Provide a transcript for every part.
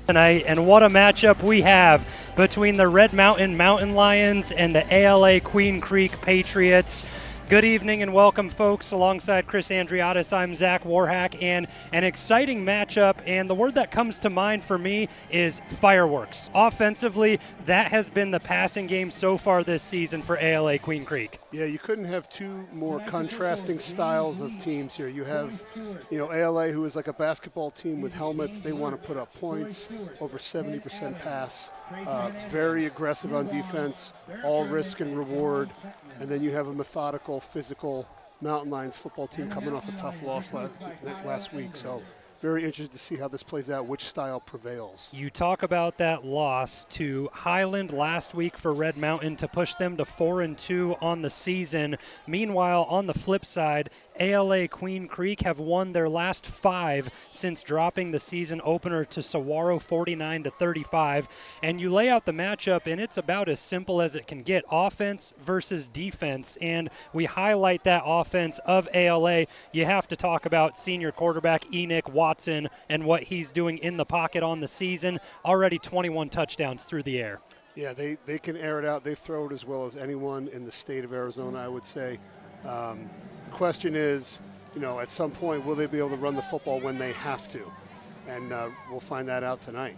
tonight, and what a matchup we have between the Red Mountain Mountain Lions and the ALA Queen Creek Patriots. Good evening and welcome, folks. Alongside Chris Andriotis, I'm Zach Warhack, and an exciting matchup, and the word that comes to mind for me is fireworks. Offensively, that has been the passing game so far this season for ALA Queen Creek. Yeah, you couldn't have two more contrasting styles of teams here. You have, ALA, who is like a basketball team with helmets. They want to put up points, over 70% pass, very aggressive on defense, all risk and reward. And then you have a methodical, physical Mountain Lions football team coming off a tough loss last week. So very interested to see how this plays out, which style prevails. You talk about that loss to Highland last week for Red Mountain to push them to 4-2 on the season. Meanwhile, on the flip side, ALA Queen Creek have won their last 5 since dropping the season opener to Saguaro 49-35. And you lay out the matchup, and it's about as simple as it can get. Offense versus defense. And we highlight that offense of ALA. You have to talk about senior quarterback Enoch Watson and what he's doing in the pocket on the season. Already 21 touchdowns through the air. Yeah, they can air it out. They throw it as well as anyone in the state of Arizona, I would say. The question is, at some point, will they be able to run the football when they have to? And we'll find that out tonight.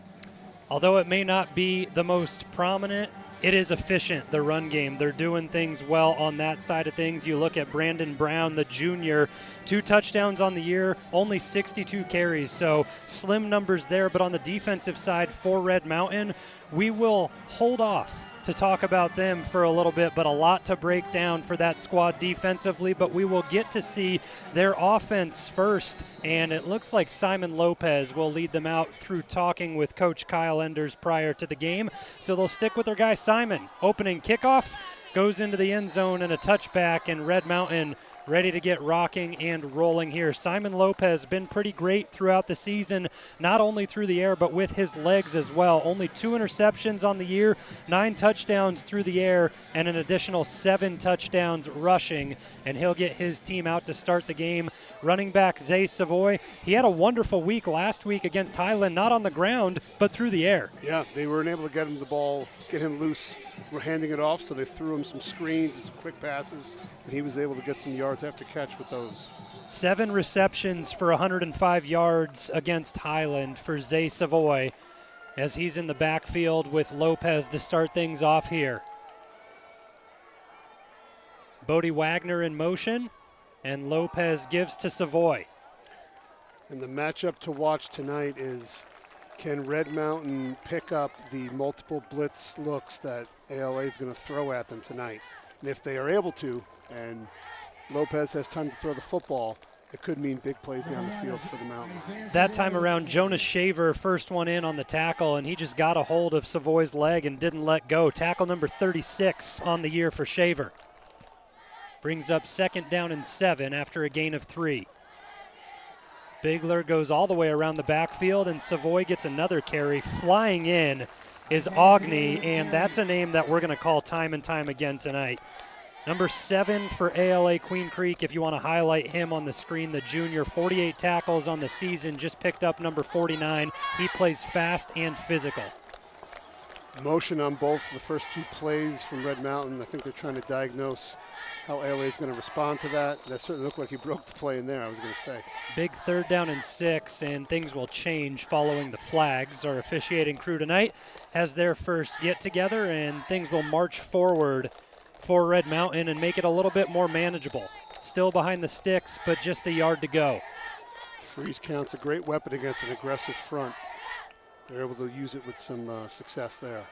Although it may not be the most prominent, it is efficient, the run game. They're doing things well on that side of things. You look at Brandon Brown, the junior, 2 touchdowns on the year, only 62 carries, so slim numbers there. But on the defensive side for Red Mountain, we will hold off to talk about them for a little bit, but a lot to break down for that squad defensively. But we will get to see their offense first, and it looks like Simon Lopez will lead them out through talking with Coach Kyle Enders prior to the game. So they'll stick with their guy Simon. Opening kickoff goes into the end zone and a touchback, and Red Mountain ready to get rocking and rolling here. Simon Lopez been pretty great throughout the season, not only through the air, but with his legs as well. Only 2 interceptions on the year, 9 touchdowns through the air, and an additional 7 touchdowns rushing, and he'll get his team out to start the game. Running back Zay Savoy, he had a wonderful week last week against Highland, not on the ground, but through the air. Yeah, they weren't able to get him the ball, get him loose. We're handing it off, so they threw him some screens, some quick passes, and he was able to get some yards after catch with those. 7 receptions for 105 yards against Highland for Zay Savoy as he's in the backfield with Lopez to start things off here. Bodie Wagner in motion, and Lopez gives to Savoy. And the matchup to watch tonight is, can Red Mountain pick up the multiple blitz looks that ALA is going to throw at them tonight? And if they are able to, and Lopez has time to throw the football, it could mean big plays down the field for the Mountain. That time around, Jonas Shaver first one in on the tackle, and he just got a hold of Savoy's leg and didn't let go. Tackle number 36 on the year for Shaver. Brings up 2nd down and 7 after a gain of 3. Bigler goes all the way around the backfield, and Savoy gets another carry. Flying in is Ogni, and that's a name that we're going to call time and time again tonight. Number 7 for ALA Queen Creek, if you want to highlight him on the screen, the junior, 48 tackles on the season, just picked up number 49. He plays fast and physical. Motion on both the first 2 plays from Red Mountain. I think they're trying to diagnose how ALA is going to respond to that. That certainly looked like he broke the play in there, I was going to say. Big 3rd down and 6, and things will change following the flags. Our officiating crew tonight has their first get-together, and things will march forward for Red Mountain and make it a little bit more manageable. Still behind the sticks, but just a yard to go. Freeze count's a great weapon against an aggressive front. They're able to use it with some success there.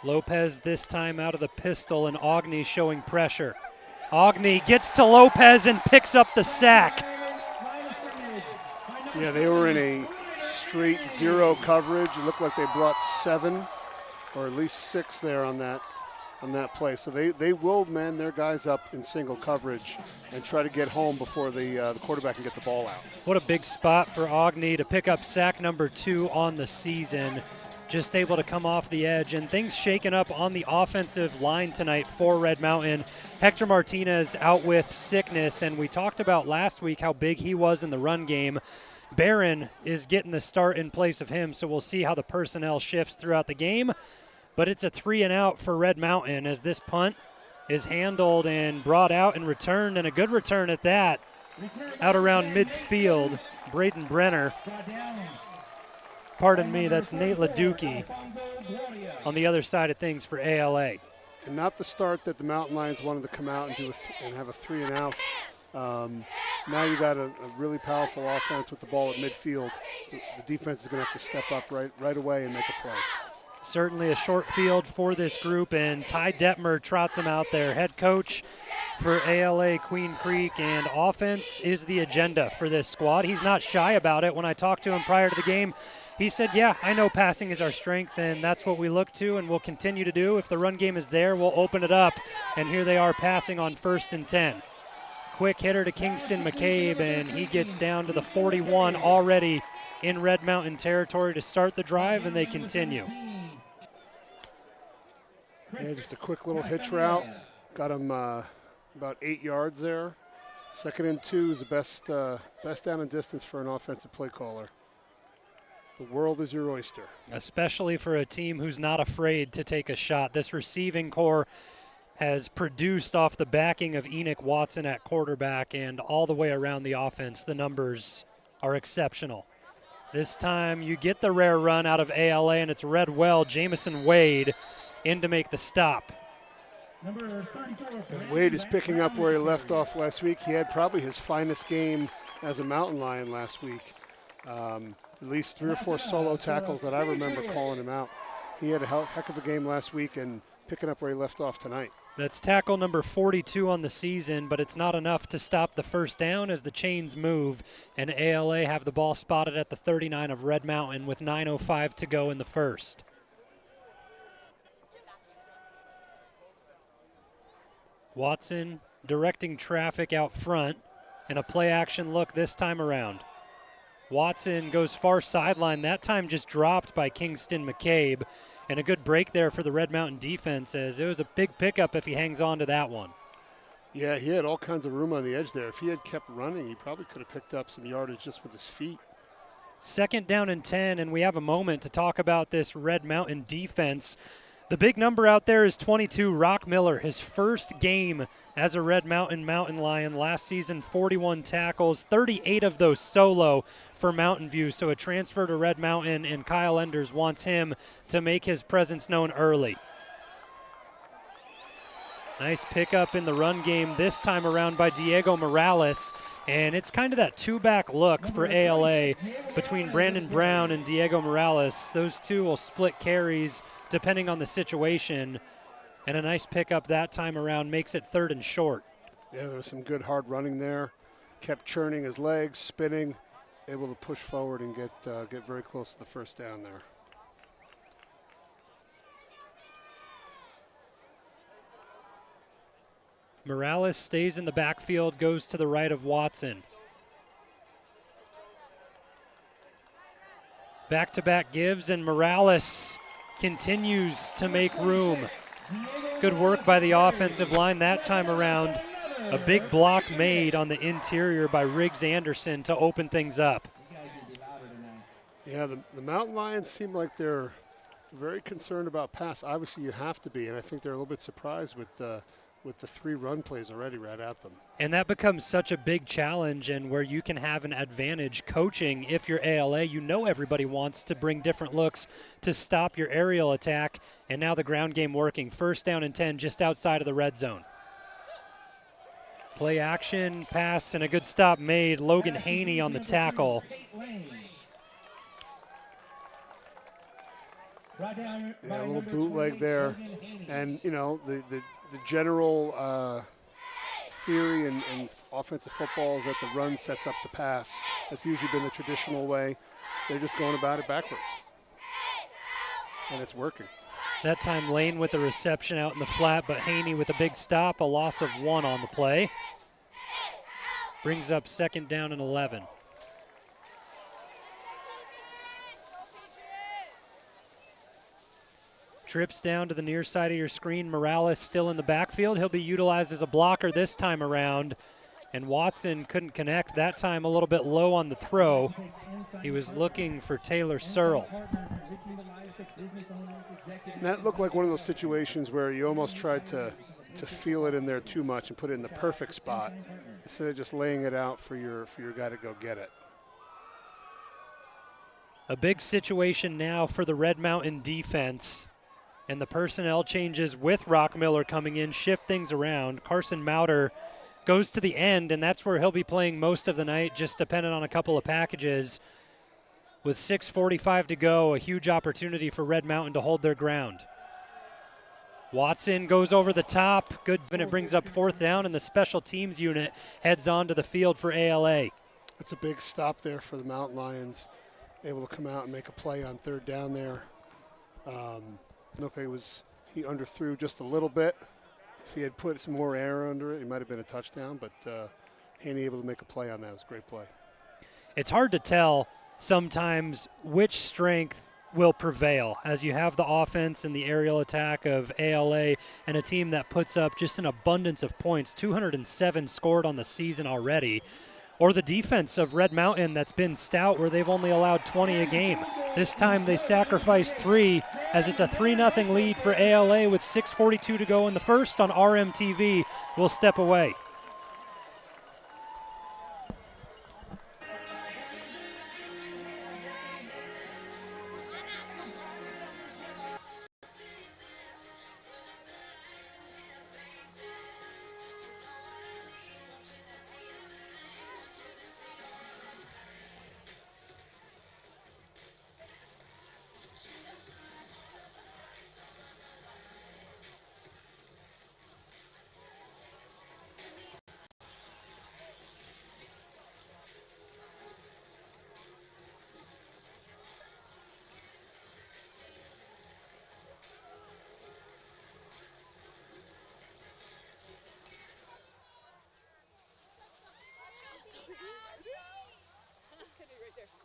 Lopez this time out of the pistol, and Ogni showing pressure. Ogni gets to Lopez and picks up the sack. Yeah, they were in a straight 0 coverage. It looked like they brought 7 or at least 6 there on that play. So they will man their guys up in single coverage and try to get home before the quarterback can get the ball out. What a big spot for Ogni to pick up sack number 2 on the season. Just able to come off the edge, and things shaken up on the offensive line tonight for Red Mountain. Hector Martinez out with sickness, and we talked about last week how big he was in the run game. Barron is getting the start in place of him, so we'll see how the personnel shifts throughout the game. But it's a 3-and-out for Red Mountain as this punt is handled and brought out and returned, and a good return at that. Out around midfield, Braden Brenner. Pardon me, that's Nate LaDucci on the other side of things for ALA. And not the start that the Mountain Lions wanted to come out and do and have a 3-and-out. Now you got a really powerful offense with the ball at midfield. The defense is going to have to step up right away and make a play. Certainly a short field for this group, and Ty Detmer trots him out there, head coach for ALA Queen Creek, and offense is the agenda for this squad. He's not shy about it. When I talked to him prior to the game, he said, yeah, I know passing is our strength, and that's what we look to and we'll continue to do. If the run game is there, we'll open it up, and here they are passing on 1st and 10. Quick hitter to Kingston McCabe, and he gets down to the 41 already in Red Mountain territory to start the drive, and they continue. Yeah, just a quick little hitch route. Got him about 8 yards there. 2nd and 2 is the best down and distance for an offensive play caller. The world is your oyster. Especially for a team who's not afraid to take a shot. This receiving core has produced off the backing of Enoch Watson at quarterback, and all the way around the offense, the numbers are exceptional. This time you get the rare run out of ALA, and it's read well. Jamison Wade in to make the stop. And Wade is picking up where he left off last week. He had probably his finest game as a Mountain Lion last week. At least 3 or 4 solo tackles that I remember calling him out. He had a heck of a game last week and picking up where he left off tonight. That's tackle number 42 on the season, but it's not enough to stop the first down as the chains move, and ALA have the ball spotted at the 39 of Red Mountain with 9:05 to go in the first. Watson directing traffic out front, and a play action look this time around. Watson goes far sideline, that time just dropped by Kingston McCabe, and a good break there for the Red Mountain defense, as it was a big pickup if he hangs on to that one. Yeah, he had all kinds of room on the edge there. If he had kept running, he probably could have picked up some yardage just with his feet. 2nd down and 10, and we have a moment to talk about this Red Mountain defense. The big number out there is 22, Rock Miller, his first game as a Red Mountain Mountain Lion. Last season, 41 tackles, 38 of those solo for Mountain View. So a transfer to Red Mountain, and Kyle Enders wants him to make his presence known early. Nice pickup in the run game this time around by Diego Morales, and it's kind of that 2-back look for ALA between Brandon Brown and Diego Morales. Those two will split carries depending on the situation, and a nice pickup that time around makes it 3rd and short. Yeah, there was some good hard running there. Kept churning his legs, spinning, able to push forward and get very close to the first down there. Morales stays in the backfield, goes to the right of Watson. Back-to-back gives, and Morales continues to make room. Good work by the offensive line that time around. A big block made on the interior by Riggs Anderson to open things up. Yeah, the Mountain Lions seem like they're very concerned about pass. Obviously, you have to be, and I think they're a little bit surprised with the 3 run plays already right at them. And that becomes such a big challenge, and where you can have an advantage coaching. If you're ALA, you know everybody wants to bring different looks to stop your aerial attack, and now the ground game working. 1st down and 10 just outside of the red zone. Play action, pass, and a good stop made. Logan Haney on the tackle. Yeah, a little bootleg there. And, you know, the general theory in offensive football is that the run sets up the pass. That's usually been the traditional way. They're just going about it backwards. And it's working. That time Lane with the reception out in the flat, but Haney with a big stop, a loss of 1 on the play. Brings up 2nd down and 11. Trips down to the near side of your screen. Morales still in the backfield. He'll be utilized as a blocker this time around. and Watson couldn't connect that time, a little bit low on the throw. He was looking for Taylor Searle. And that looked like one of those situations where you almost tried to feel it in there too much and put it in the perfect spot instead of just laying it out for your guy to go get it. A big situation now for the Red Mountain defense, and the personnel changes with Rockmiller coming in shift things around. Carson Mauter goes to the end, and that's where he'll be playing most of the night, just dependent on a couple of packages. With 6:45 to go, a huge opportunity for Red Mountain to hold their ground. Watson goes over the top. Good, and it brings up 4th down, and the special teams unit heads onto the field for ALA. That's a big stop there for the Mountain Lions. Able to come out and make a play on 3rd down there. Look, he underthrew just a little bit. If he had put some more air under it, it might have been a touchdown, but Haney able to make a play on that. It was a great play. It's hard to tell sometimes which strength will prevail as you have the offense and the aerial attack of ALA and a team that puts up just an abundance of points, 207 scored on the season already, or the defense of Red Mountain that's been stout where they've only allowed 20 a game. This time they sacrificed 3 as it's a 3-0 lead for ALA with 6:42 to go in the first on RMTV. We'll step away.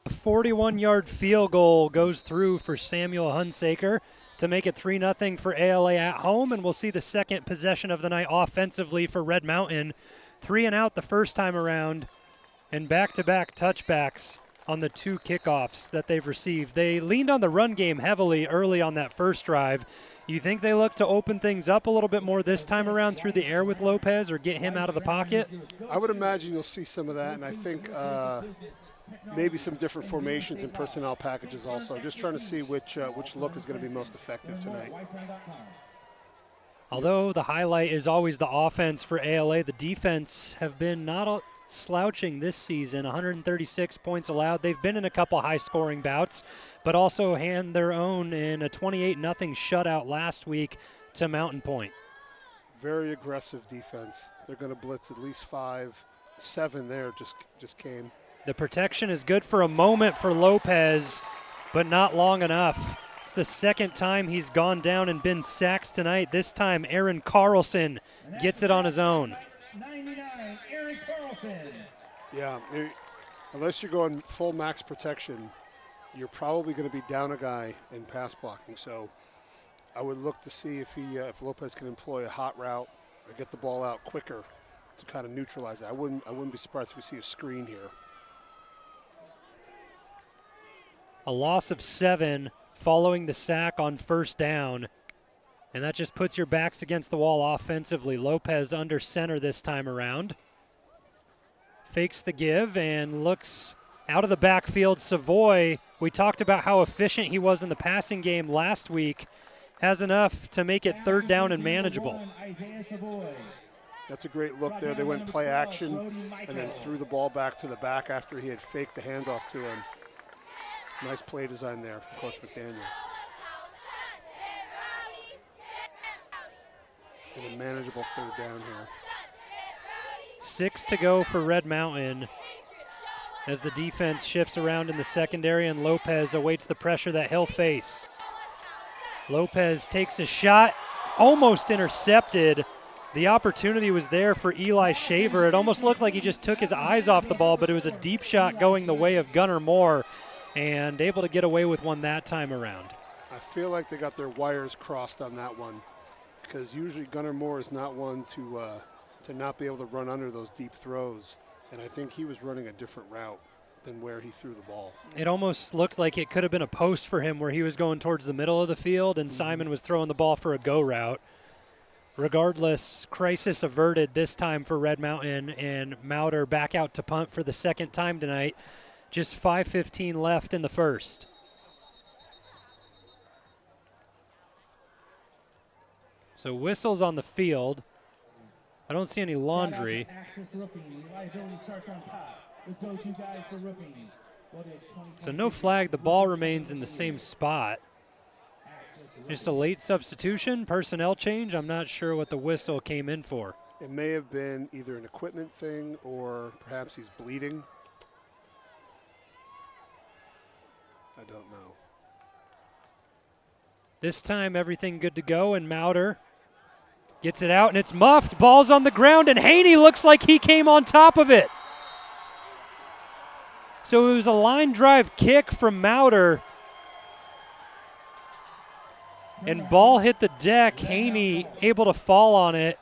A 41-yard field goal goes through for Samuel Hunsaker to make it 3-0 for ALA at home, and we'll see the second possession of the night offensively for Red Mountain. 3 and out the first time around, and back-to-back touchbacks on the 2 kickoffs that they've received. They leaned on the run game heavily early on that first drive. You think they look to open things up a little bit more this time around through the air with Lopez or get him out of the pocket? I would imagine you'll see some of that, and I think maybe some different formations and personnel packages also. Just trying to see which look is going to be most effective tonight. Although the highlight is always the offense for ALA, the defense have been not slouching this season. 136 points allowed. They've been in a couple high-scoring bouts, but also hand their own in a 28-0 shutout last week to Mountain Point. Very aggressive defense. They're going to blitz at least 5, 7 there just came. The protection is good for a moment for Lopez, but not long enough. It's the second time he's gone down and been sacked tonight. This time, Aaron Carlson gets it on his own. 99, Aaron Carlson. Yeah, unless you're going full max protection, you're probably going to be down a guy in pass blocking. So I would look to see if Lopez can employ a hot route or get the ball out quicker to kind of neutralize that. I wouldn't be surprised if we see a screen here. A loss of 7 following the sack on first down, and that just puts your backs against the wall offensively. Lopez under center this time around. Fakes the give and looks out of the backfield. Savoy, we talked about how efficient he was in the passing game last week, has enough to make it 3rd down and manageable. That's a great look there. They went play action and then threw the ball back to the back after he had faked the handoff to him. Nice play design there from Coach McDaniel. And a manageable 3rd down here. 6 to go for Red Mountain as the defense shifts around in the secondary and Lopez awaits the pressure that he'll face. Lopez takes a shot, almost intercepted. The opportunity was there for Eli Shaver. It almost looked like he just took his eyes off the ball, but it was a deep shot going the way of Gunnar Moore, and able to get away with one that time around. I feel like they got their wires crossed on that one because usually Gunnar Moore is not one to to not be able to run under those deep throws. And I think he was running a different route than where he threw the ball. It almost looked like it could have been a post for him where he was going towards the middle of the field and Simon was throwing the ball for a go route. Regardless, crisis averted this time for Red Mountain, and Mauder back out to punt for the second time tonight. Just 5:15 left in the first. So whistles on the field. I don't see any laundry. So no flag. The ball remains in the same spot. Just a late substitution, personnel change. I'm not sure what the whistle came in for. It may have been either an equipment thing or perhaps he's bleeding. I don't know. This time everything good to go, and Mauder gets it out, and it's muffed. Ball's on the ground, and Haney looks like he came on top of it. So it was a line drive kick from Mauder, and ball hit the deck. Haney able to fall on it,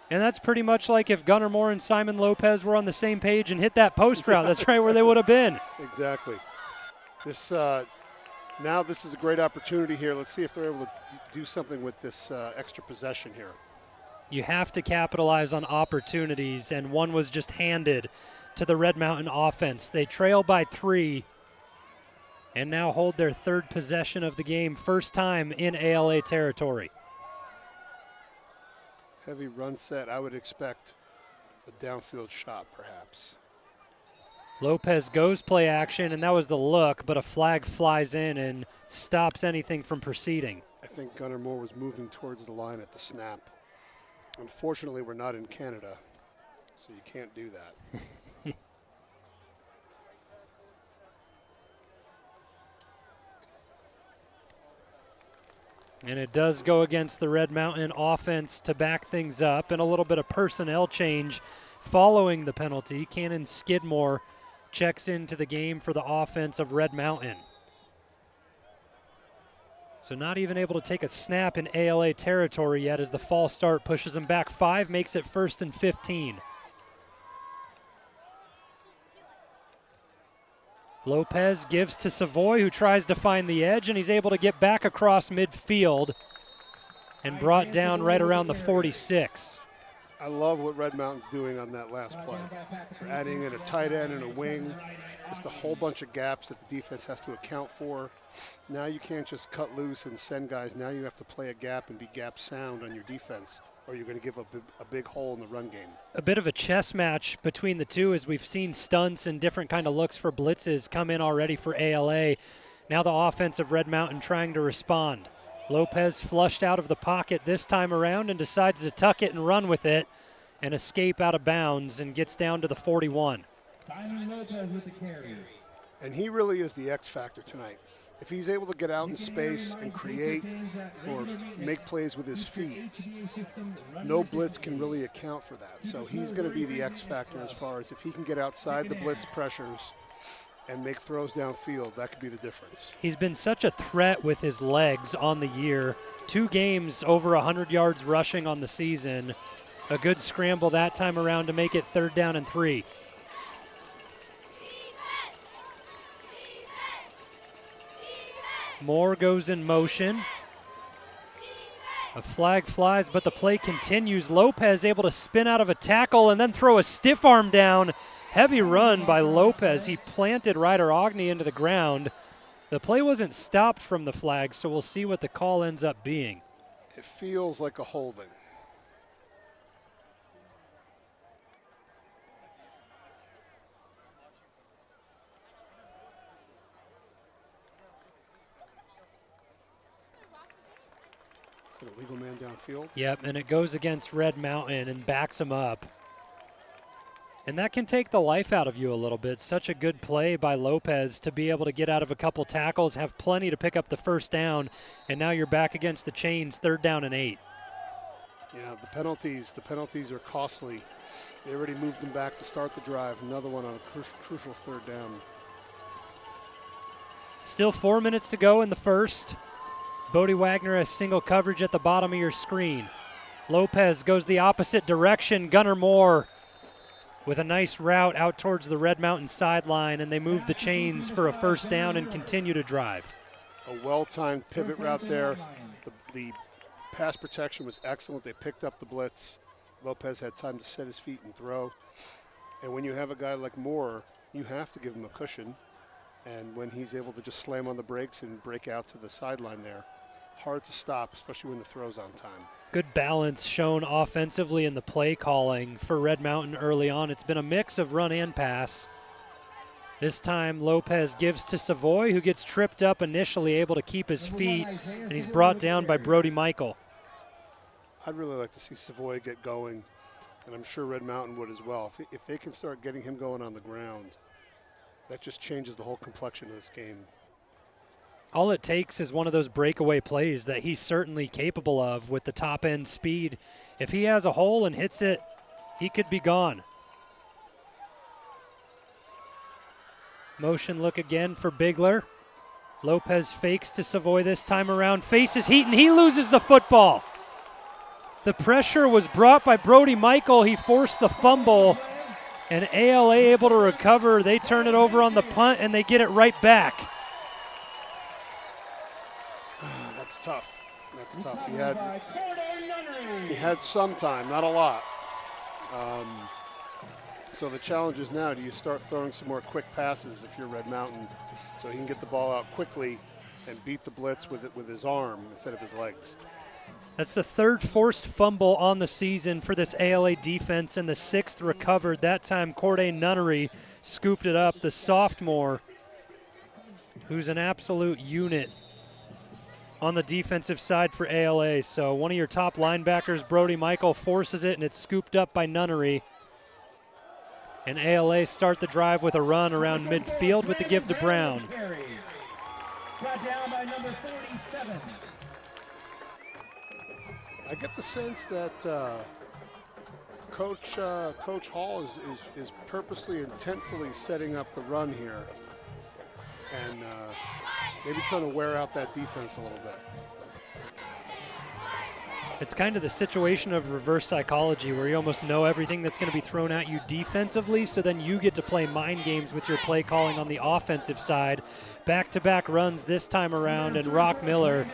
and that's pretty much like if Gunnar Moore and Simon Lopez were on the same page and hit that post route. That's right where they would have been. Exactly. This now this is a great opportunity here. Let's see if they're able to do something with this extra possession here. You have to capitalize on opportunities, and one was just handed to the Red Mountain offense. They trail by 3 and now hold their third possession of the game, first time in ALA territory. Heavy run set. I would expect a downfield shot perhaps. Lopez goes play action, and that was the look, but a flag flies in and stops anything from proceeding. I think Gunnar Moore was moving towards the line at the snap. Unfortunately, we're not in Canada, so you can't do that. And it does go against the Red Mountain offense to back things up, and a little bit of personnel change following the penalty. Cannon Skidmore checks into the game for the offense of Red Mountain. So not even able to take a snap in ALA territory yet as the false start pushes him back 5, makes it 1st and 15. Lopez gives to Savoy, who tries to find the edge, and he's able to get back across midfield and brought down right around the 46. I love what Red Mountain's doing on that last play. They're adding in a tight end and a wing, just a whole bunch of gaps that the defense has to account for. Now you can't just cut loose and send guys. Now you have to play a gap and be gap sound on your defense, or you're going to give up a big hole in the run game. A bit of a chess match between the two, as we've seen stunts and different kind of looks for blitzes come in already for ALA. Now the offense of Red Mountain trying to respond. Lopez flushed out of the pocket this time around and decides to tuck it and run with it and escape out of bounds and gets down to the 41. Simon Lopez with the carry. And he really is the X factor tonight. If he's able to get out in space and create or make plays with his feet, no blitz can really account for that. So he's going to be the X factor as far as if he can get outside the blitz pressures and make throws downfield, that could be the difference. He's been such a threat with his legs on the year. 2 games over 100 yards rushing on the season. A good scramble that time around to make it 3rd down and 3. Moore goes in motion. A flag flies, but the play continues. Lopez able to spin out of a tackle and then throw a stiff arm down. Heavy run by Lopez. He planted Ryder Ogney into the ground. The play wasn't stopped from the flag, so we'll see what the call ends up being. It feels like a holding. A legal man downfield. Yep, and it goes against Red Mountain and backs him up. And that can take the life out of you a little bit. Such a good play by Lopez to be able to get out of a couple tackles, have plenty to pick up the 1st down, and now you're back against the chains, 3rd down and 8. Yeah, the penalties are costly. They already moved them back to start the drive. Another one on a crucial 3rd down. Still 4 minutes to go in the first. Bodie Wagner has single coverage at the bottom of your screen. Lopez goes the opposite direction. Gunnar Moore with a nice route out towards the Red Mountain sideline, and they move the chains for a first down and continue to drive. A well-timed pivot route there. The pass protection was excellent. They picked up the blitz. Lopez had time to set his feet and throw. And when you have a guy like Moore, you have to give him a cushion. And when he's able to just slam on the brakes and break out to the sideline there, hard to stop, especially when the throw's on time. Good balance shown offensively in the play calling for Red Mountain early on. It's been a mix of run and pass. This time Lopez gives to Savoy, who gets tripped up initially, able to keep his feet, and he's brought down by Brody Michael. I'd really like to see Savoy get going, and I'm sure Red Mountain would as well. If they can start getting him going on the ground, that just changes the whole complexion of this game. All it takes is one of those breakaway plays that he's certainly capable of with the top end speed. If he has a hole and hits it, he could be gone. Motion look again for Bigler. Lopez fakes to Savoy this time around, faces Heaton, he loses the football. The pressure was brought by Brody Michael. He forced the fumble, and ALA able to recover. They turn it over on the punt, and they get it right back. That's tough. That's tough. He had some time, not a lot. So the challenge is now, do you start throwing some more quick passes if you're Red Mountain so he can get the ball out quickly and beat the blitz with his arm instead of his legs? That's the third forced fumble on the season for this ALA defense, and the sixth recovered. That time Corday Nunnery scooped it up. The sophomore, who's an absolute unit on the defensive side for ALA. So one of your top linebackers, Brody Michael, forces it, and it's scooped up by Nunnery. And ALA start the drive with a run around midfield with the give to Brown. Brought down by number 47. I get the sense that Coach Hall is purposely, intentfully setting up the run here and maybe trying to wear out that defense a little bit. It's kind of the situation of reverse psychology where you almost know everything that's going to be thrown at you defensively, so then you get to play mind games with your play calling on the offensive side. Back-to-back runs this time around, and Rock Miller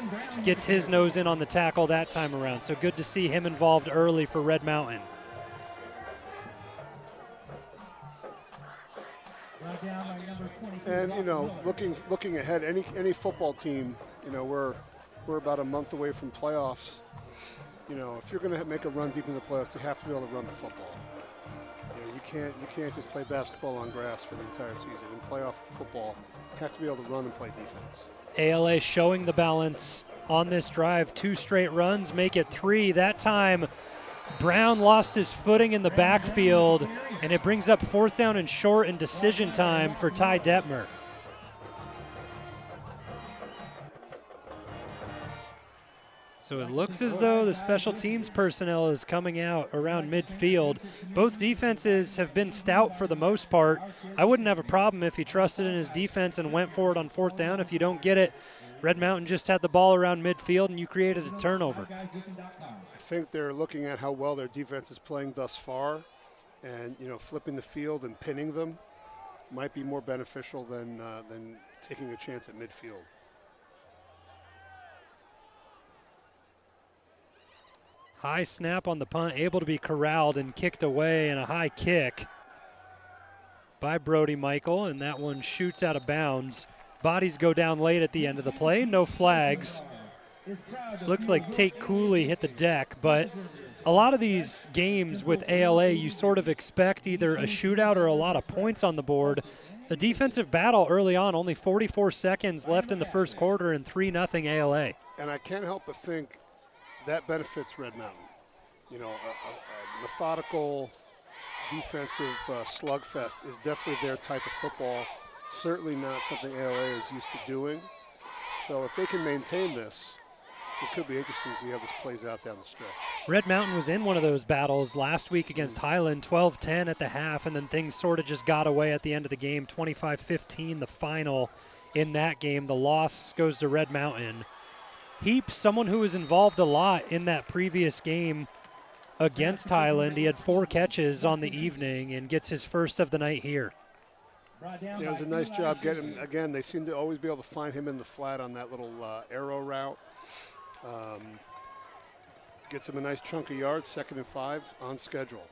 gets his nose in on the tackle that time around. So good to see him involved early for Red Mountain. And, you know, looking ahead, any football team, you know, we're about a month away from playoffs. You know, if you're going to make a run deep in the playoffs, you have to be able to run the football. You know, you can't just play basketball on grass for the entire season. In playoff football, you have to be able to run and play defense. ALA showing the balance on this drive. 2 straight runs make it 3. That time, Brown lost his footing in the backfield, and it brings up 4th down and short and decision time for Ty Detmer. So it looks as though the special teams personnel is coming out around midfield. Both defenses have been stout for the most part. I wouldn't have a problem if he trusted in his defense and went for it on 4th down. If you don't get it, Red Mountain just had the ball around midfield and you created a turnover. I think they're looking at how well their defense is playing thus far, and, you know, flipping the field and pinning them might be more beneficial than taking a chance at midfield. High snap on the punt, able to be corralled and kicked away, and a high kick by Brody Michael, and that one shoots out of bounds. Bodies go down late at the end of the play, no flags. Looked like Tate Cooley hit the deck, but a lot of these games with ALA, you sort of expect either a shootout or a lot of points on the board. A defensive battle early on, only 44 seconds left in the first quarter, and 3-0 ALA. And I can't help but think that benefits Red Mountain. You know, a methodical defensive slugfest is definitely their type of football. Certainly not something ALA is used to doing. So if they can maintain this, it could be interesting to see how this plays out down the stretch. Red Mountain was in one of those battles last week against Highland, 12-10 at the half, and then things sort of just got away at the end of the game, 25-15 the final in that game. The loss goes to Red Mountain. Heap, someone who was involved a lot in that previous game, against Highland. He had 4 catches on the evening and gets his first of the night here. Yeah, it was a nice job getting him. Again, they seem to always be able to find him in the flat on that little arrow route. Gets him a nice chunk of yards, 2nd and 5 on schedule.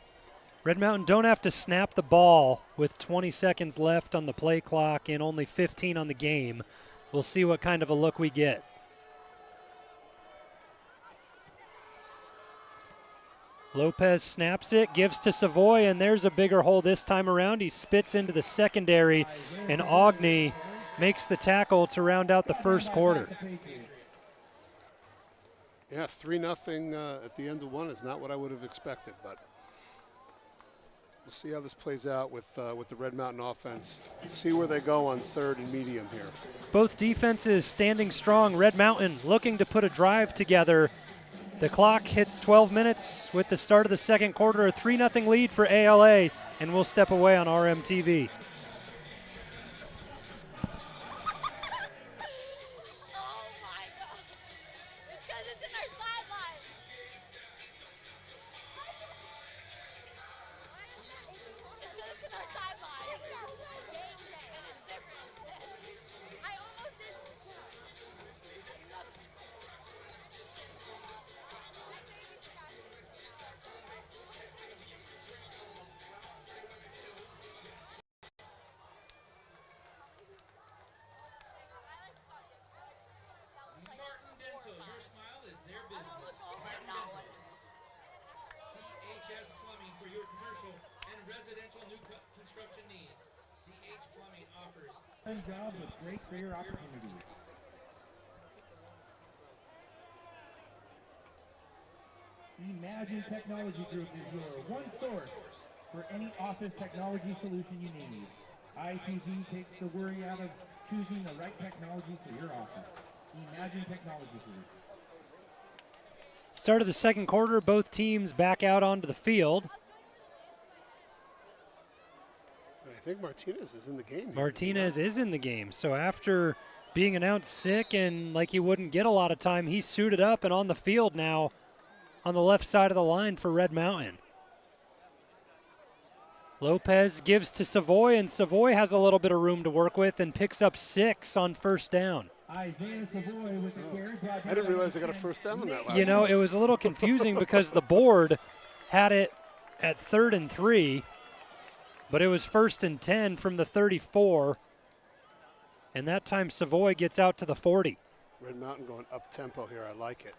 Red Mountain don't have to snap the ball with 20 seconds left on the play clock and only 15 on the game. We'll see what kind of a look we get. Lopez snaps it, gives to Savoy, and there's a bigger hole this time around. He spits into the secondary, and Ogney makes the tackle to round out the first quarter. Yeah, 3-0 at the end of 1 is not what I would have expected, but we'll see how this plays out with the Red Mountain offense. See where they go on 3rd and medium here. Both defenses standing strong. Red Mountain looking to put a drive together. The clock hits 12 minutes with the start of the second quarter, a 3-0 lead for ALA, and we'll step away on RMTV. Jobs with great career opportunities. Imagine Technology Group is your one source for any office technology solution you need. ITG takes the worry out of choosing the right technology for your office. Imagine Technology Group. Start of the second quarter, both teams back out onto the field. I think Martinez is in the game. Martinez is in the game. So after being announced sick and like he wouldn't get a lot of time, he's suited up and on the field now on the left side of the line for Red Mountain. Lopez gives to Savoy, and Savoy has a little bit of room to work with and picks up 6 on first down. Isaiah Savoy with the carry. I didn't realize they got a first down on that last You know, one. it was a little confusing because the board had it at 3rd and 3. But it was 1st and 10 from the 34. And that time Savoy gets out to the 40. Red Mountain going up-tempo here. I like it.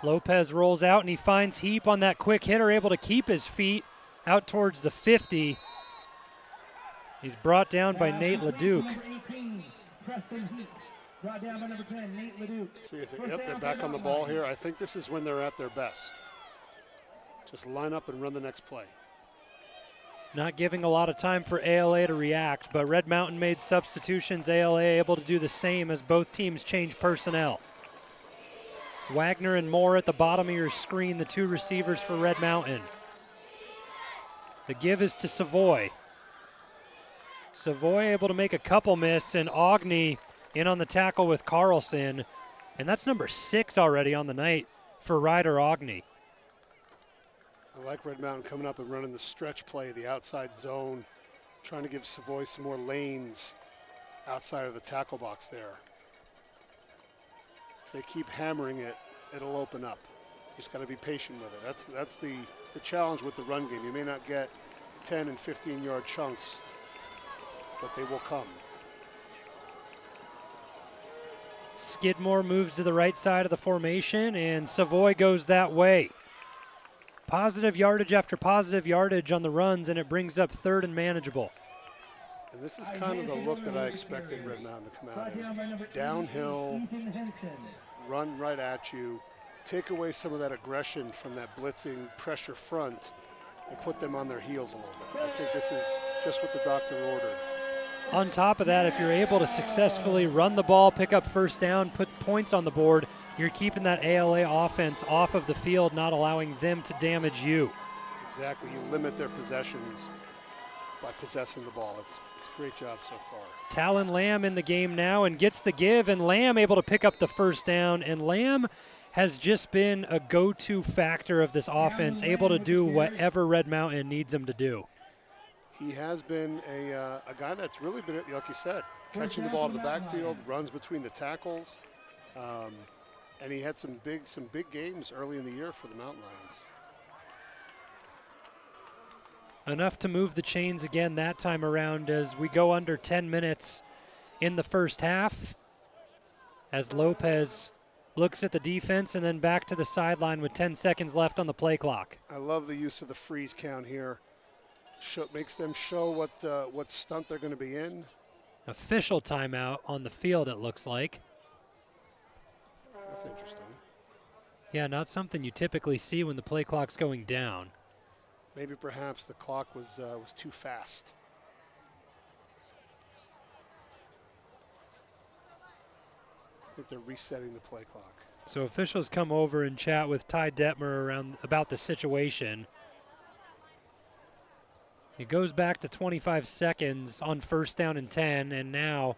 Lopez rolls out, and he finds Heap on that quick hitter, able to keep his feet out towards the 50. He's brought down by Nate LeDuc. Number 18, Preston Heap. Brought down by number 10, Nate LeDuc. See, yep, they're back on the ball here. I think this is when they're at their best. Just line up and run the next play. Not giving a lot of time for ALA to react, but Red Mountain made substitutions. ALA able to do the same as both teams change personnel. Wagner and Moore at the bottom of your screen, the 2 receivers for Red Mountain. The give is to Savoy. Savoy able to make a couple miss, and Ogney in on the tackle with Carlson. And that's number 6 already on the night for Ryder Ogney. I like Red Mountain coming up and running the stretch play, the outside zone, trying to give Savoy some more lanes outside of the tackle box there. If they keep hammering it, it'll open up. Just got to be patient with it. That's the challenge with the run game. You may not get 10 and 15-yard chunks, but they will come. Skidmore moves to the right side of the formation, and Savoy goes that way. Positive yardage after positive yardage on the runs, and it brings up 3rd and manageable. And this is kind of the look that I expected Red Mountain to come out in. Downhill, run right at you, take away some of that aggression from that blitzing pressure front, and put them on their heels a little bit. I think this is just what the doctor ordered. On top of that, if you're able to successfully run the ball, pick up first down, put points on the board, you're keeping that ALA offense off of the field, not allowing them to damage you. Exactly. You limit their possessions by possessing the ball. It's a great job so far. Talon Lamb in the game now and gets the give, and Lamb able to pick up the first down, and Lamb has just been a go-to factor of this offense, able to do whatever Red Mountain needs him to do. He has been a guy that's really been, like you said, catching the ball to the backfield, runs between the tackles, and he had some big games early in the year for the Mountain Lions. Enough to move the chains again that time around as we go under 10 minutes in the first half, as Lopez looks at the defense and then back to the sideline with 10 seconds left on the play clock. I love the use of the freeze count here. Makes them show what stunt they're going to be in. Official timeout on the field, it looks like. That's interesting. Yeah, not something you typically see when the play clock's going down. Maybe perhaps the clock was too fast. I think they're resetting the play clock. So officials come over and chat with Ty Detmer about the situation. It goes back to 25 seconds on 1st down and 10, and now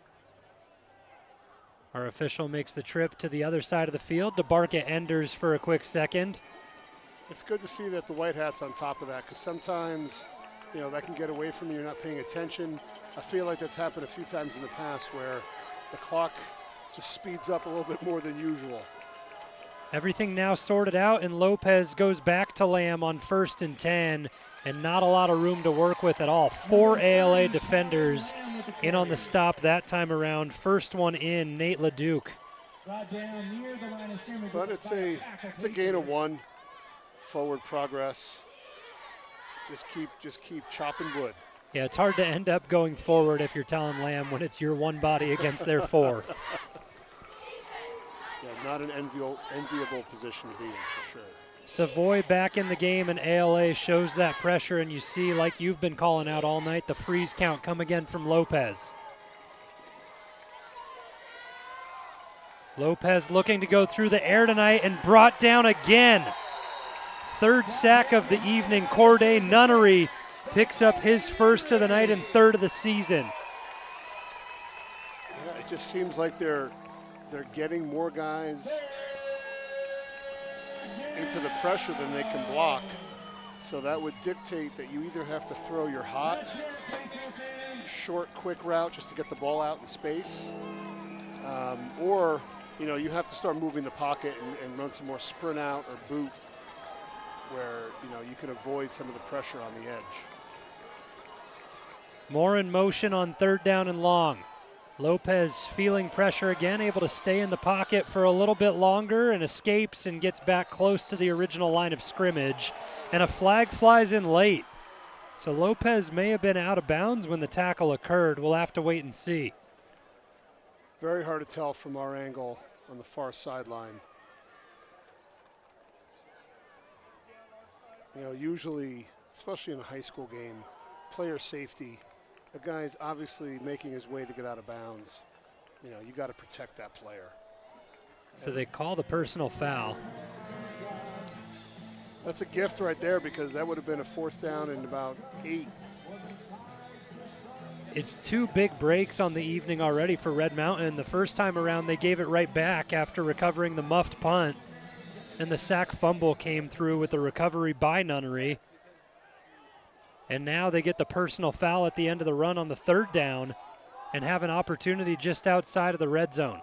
our official makes the trip to the other side of the field to bark at Enders for a quick second. It's good to see that the white hat's on top of that, because sometimes, that can get away from you. You're not paying attention. I feel like that's happened a few times in the past where the clock just speeds up a little bit more than usual. Everything now sorted out, and Lopez goes back to Lamb on 1st and 10, and not a lot of room to work with at all. 4 ALA defenders in on the stop that time around. First one in, Nate LeDuc. But it's a gain of 1. Forward progress. Just keep chopping wood. Yeah, it's hard to end up going forward if you're telling Lamb when it's your one body against their 4. Yeah, not an enviable position to be in for sure. Savoy back in the game, and ALA shows that pressure, and you see, like you've been calling out all night, the freeze count come again from Lopez. Lopez looking to go through the air tonight and brought down again. 3rd sack of the evening. Corday Nunnery picks up his 1st of the night and 3rd of the season. Yeah, it just seems like they're getting more guys into the pressure than they can block. So that would dictate that you either have to throw your hot, short, quick route just to get the ball out in space, or you have to start moving the pocket and run some more sprint out or boot, where you can avoid some of the pressure on the edge. More in motion on 3rd down and long. Lopez feeling pressure again, able to stay in the pocket for a little bit longer and escapes and gets back close to the original line of scrimmage. And a flag flies in late. So Lopez may have been out of bounds when the tackle occurred. We'll have to wait and see. Very hard to tell from our angle on the far sideline. Usually, especially in a high school game, player safety, a guy's obviously making his way to get out of bounds. You got to protect that player. So they call the personal foul. That's a gift right there, because that would have been a 4th down and about 8. It's 2 big breaks on the evening already for Red Mountain. The first time around, they gave it right back after recovering the muffed punt. And the sack fumble came through with the recovery by Nunnery. And now they get the personal foul at the end of the run on the 3rd down and have an opportunity just outside of the red zone.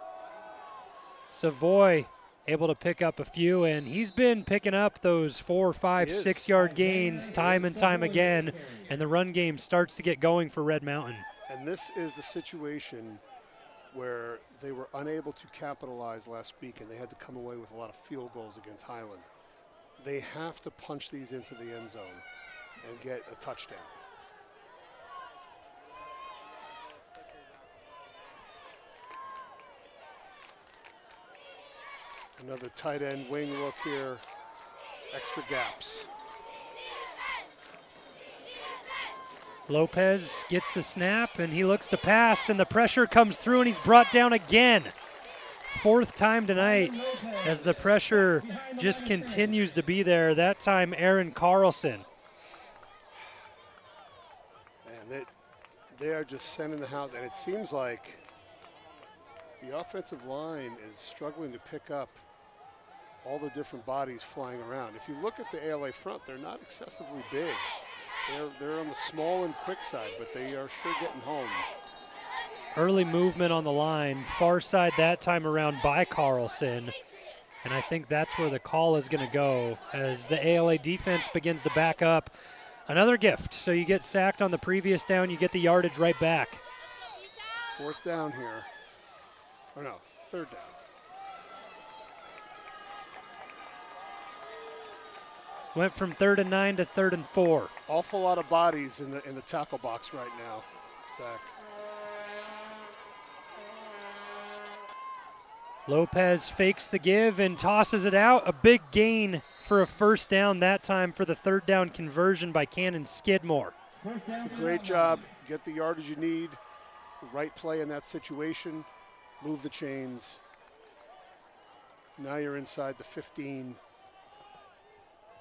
Savoy able to pick up a few, and he's been picking up those 4, 5, 6-yard gains time and time again, and the run game starts to get going for Red Mountain. And this is the situation where they were unable to capitalize last week, and they had to come away with a lot of field goals against Highland. They have to punch these into the end zone and get a touchdown. Another tight end wing look here, extra gaps. Lopez gets the snap, and he looks to pass, and the pressure comes through, and he's brought down again. 4th time tonight as the pressure just continues to be there. That time, Aaron Carlson. Man, they are just sending the house, and it seems like the offensive line is struggling to pick up all the different bodies flying around. If you look at the ALA front, they're not excessively big. They're on the small and quick side, but they are sure getting home. Early movement on the line, far side that time around by Carlson. And I think that's where the call is going to go as the ALA defense begins to back up. Another gift. So you get sacked on the previous down, you get the yardage right back. 4th down here. Or no, 3rd down. Went from 3rd and 9 to 3rd and 4. Awful lot of bodies in the tackle box right now, Zach. Lopez fakes the give and tosses it out. A big gain for a 1st down that time for the 3rd down conversion by Cannon Skidmore. It's a great job. Get the yardage you need. The right play in that situation. Move the chains. Now you're inside the 15.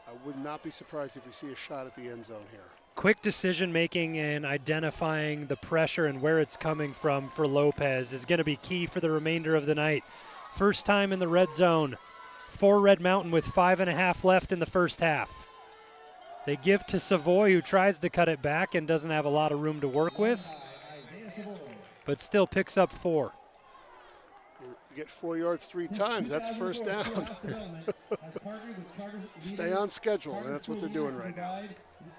I would not be surprised if we see a shot at the end zone here. Quick decision making and identifying the pressure and where it's coming from for Lopez is going to be key for the remainder of the night. First time in the red zone for Red Mountain with 5.5 left in the first half. They give to Savoy, who tries to cut it back and doesn't have a lot of room to work with, but still picks up 4. You get 4 yards 3 times, that's 1st down. Stay on schedule, and that's what they're doing right now.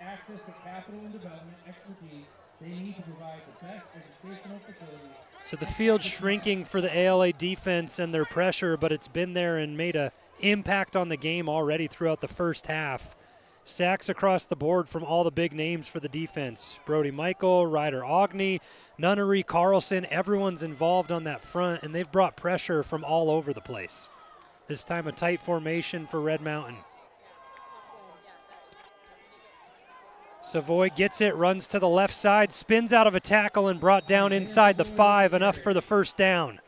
Access to capital and development expertise they need to provide the best educational facilities. So the field's shrinking for the ALA defense and their pressure, but it's been there and made an impact on the game already throughout the first half. Sacks across the board from all the big names for the defense. Brody Michael, Ryder Ogney, Nunnery, Carlson, everyone's involved on that front, and they've brought pressure from all over the place. This time a tight formation for Red Mountain. Savoy gets it, runs to the left side, spins out of a tackle and brought down inside the 5, enough for the 1st down.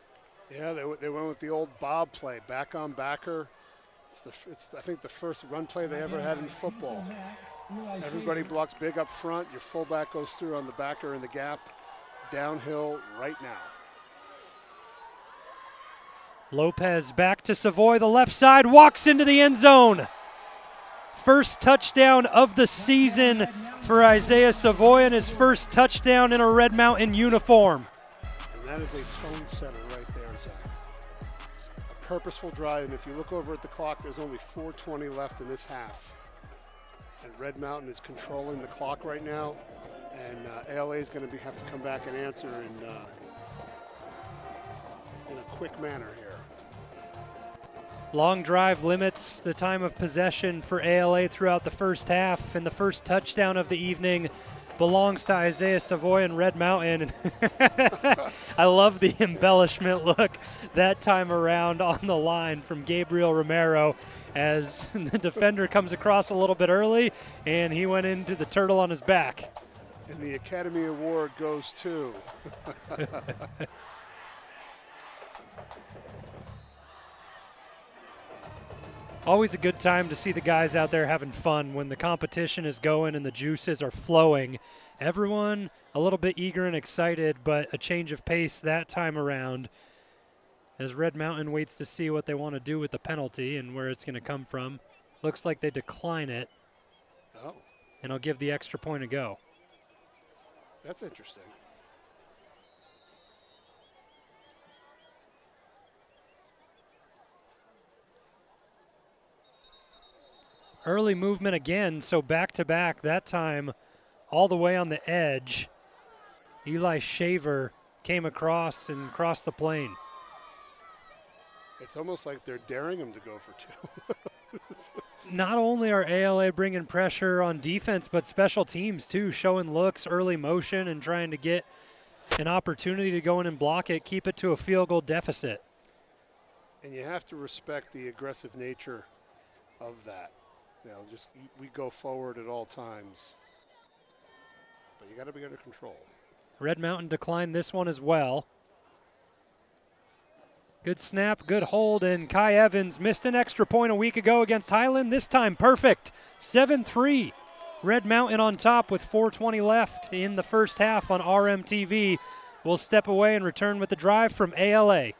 Yeah, they went with the old Bob play, back on backer. It's I think the first run play they ever had in football. Everybody blocks big up front. Your fullback goes through on the backer in the gap, downhill right now. Lopez back to Savoy, the left side, walks into the end zone. First touchdown of the season for Isaiah Savoy and his first touchdown in a Red Mountain uniform. And that is a tone setter right there, Zach. A purposeful drive, and if you look over at the clock, there's only 4:20 left in this half. And Red Mountain is controlling the clock right now, and ALA is going to have to come back and answer in a quick manner here. Long drive limits the time of possession for ALA throughout the first half, and the first touchdown of the evening belongs to Isaiah Savoy and Red Mountain. I love the embellishment look that time around on the line from Gabriel Romero as the defender comes across a little bit early, and he went into the turtle on his back. And the Academy Award goes to Always a good time to see the guys out there having fun when the competition is going and the juices are flowing. Everyone a little bit eager and excited, but a change of pace that time around as Red Mountain waits to see what they want to do with the penalty and where it's going to come from. Looks like they decline it. Oh, and I'll give the extra point a go. that's interesting. Early movement again, so back-to-back, that time all the way on the edge. Eli Shaver came across and crossed the plane. It's almost like they're daring him to go for 2. Not only are ALA bringing pressure on defense, but special teams too, showing looks, early motion, and trying to get an opportunity to go in and block it, keep it to a field goal deficit. And you have to respect the aggressive nature of that. You know, just we go forward at all times, but you got to be under control. Red Mountain declined this one as well. Good snap, good hold, and Kai Evans missed an extra point a week ago against Highland. This time perfect, 7-3. Red Mountain on top with 4:20 left in the first half on RMTV. We'll step away and return with the drive from ALA.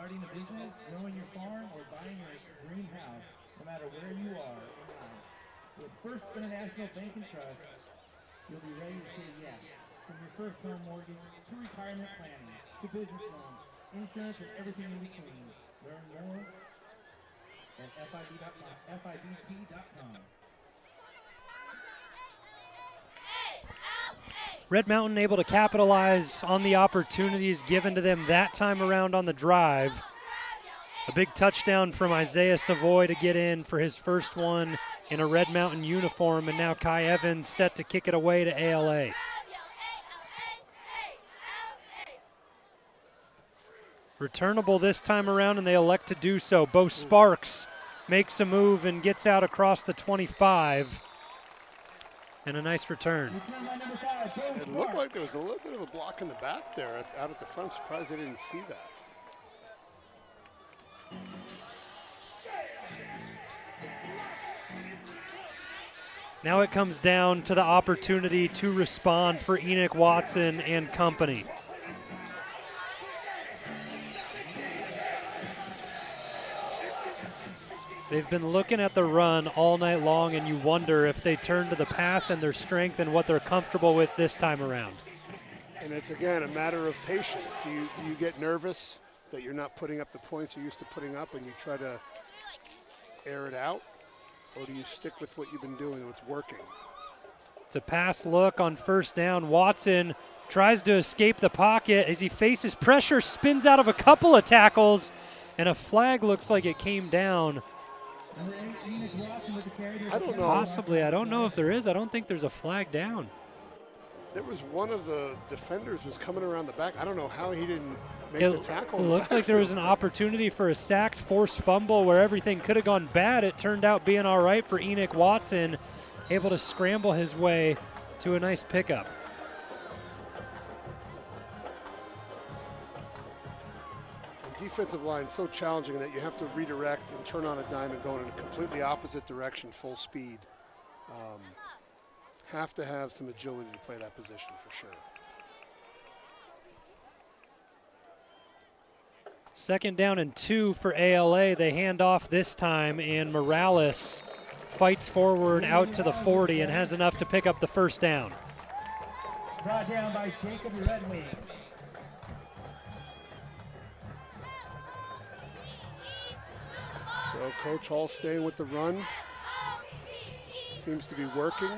starting a business, growing your farm, or buying your dream house, no matter where you are in life. With First International Bank and Trust, you'll be ready to say yes. From your first home mortgage to retirement planning to business loans, insurance, and everything in between. Learn more at FIBT.com. Red Mountain able to capitalize on the opportunities given to them that time around on the drive. A big touchdown from Isaiah Savoy to get in for his first one in a Red Mountain uniform, and now Kai Evans set to kick it away to ALA. Returnable this time around, and they elect to do so. Bo Sparks makes a move and gets out across the 25. And a nice return. It looked like there was a little bit of a block in the back there out at the front. I'm surprised they didn't see that. Now it comes down to the opportunity to respond for Enoch Watson and company. They've been looking at the run all night long, and you wonder if they turn to the pass and their strength and what they're comfortable with this time around. And it's, again, a matter of patience. Do you get nervous that you're not putting up the points you're used to putting up and you try to air it out? Or do you stick with what you've been doing and what's working? It's a pass look on first down. Watson tries to escape the pocket as he faces pressure, spins out of a couple of tackles, and a flag looks like it came down. I don't know. Possibly. I don't know if there is. I don't think there's a flag down. There was one of the defenders was coming around the back. I don't know how he didn't make the tackle. It looks like there was an opportunity for a sacked forced fumble where everything could have gone bad. It turned out being all right for Enoch Watson, able to scramble his way to a nice pickup. Defensive line so challenging that you have to redirect and turn on a dime and go in a completely opposite direction, full speed. Have to have some agility to play that position for sure. Second down and 2 for ALA. They hand off this time, and Morales fights forward out to the 40 and has enough to pick up the first down. Brought down by Jacob Redwing. So Coach Hall staying with the run. Seems to be working.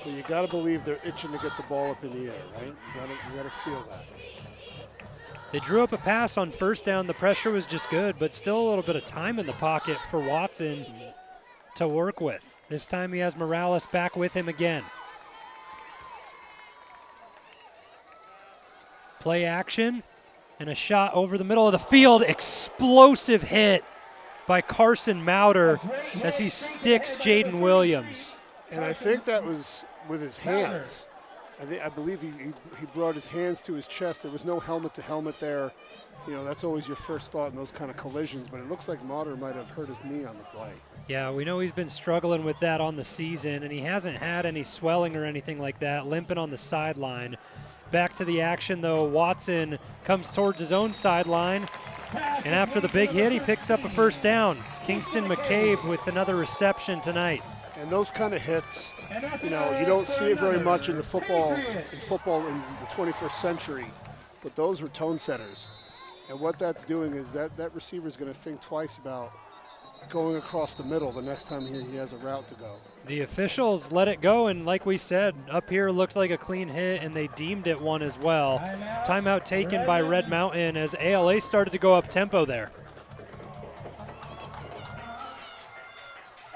But you got to believe they're itching to get the ball up in the air, right? You got to feel that. They drew up a pass on first down. The pressure was just good, but still a little bit of time in the pocket for Watson to work with. This time he has Morales back with him again. Play action. And a shot over the middle of the field. Explosive hit by Carson Mauder as he sticks Jaden Williams. And I think that was with his hands. I believe he brought his hands to his chest. There was no helmet to helmet there. You know, that's always your first thought in those kind of collisions, but it looks like Mauder might have hurt his knee on the play. Yeah, we know he's been struggling with that on the season, and he hasn't had any swelling or anything like that, limping on the sideline. Back to the action, though. Watson comes towards his own sideline, and after the big hit, he picks up a first down. Kingston McCabe with another reception tonight. And those kind of hits, you know, you don't see it very much in football in the 21st century, but those were tone setters. And what that's doing is that receiver is going to think twice about going across the middle the next time he has a route to go. The officials let it go, and like we said, up here looked like a clean hit, and they deemed it one as well. Timeout taken by Red Mountain as ALA started to go up tempo there.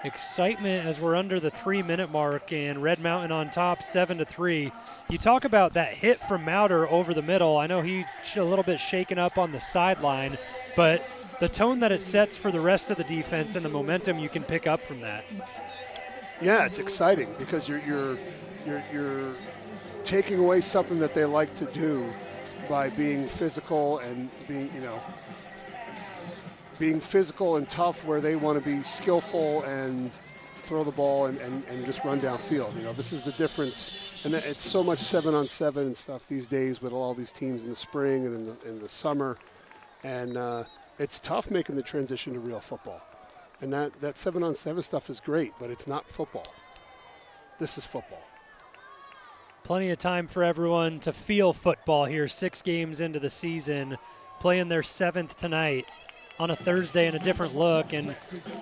Excitement as we're under the 3-minute mark, and Red Mountain on top 7-3. You talk about that hit from Mauder over the middle. I know he's a little bit shaken up on the sideline, but the tone that it sets for the rest of the defense and the momentum you can pick up from that. Yeah, it's exciting because you're taking away something that they like to do by being physical and being physical and tough, where they want to be skillful and throw the ball and just run downfield. You know, this is the difference And it's so much 7-on-7 and stuff these days with all these teams in the spring and in the summer. And it's tough making the transition to real football. And that 7-on-7 stuff is great, but it's not football. This is football. Plenty of time for everyone to feel football here, 6 games into the season, playing their 7th tonight on a Thursday and a different look. And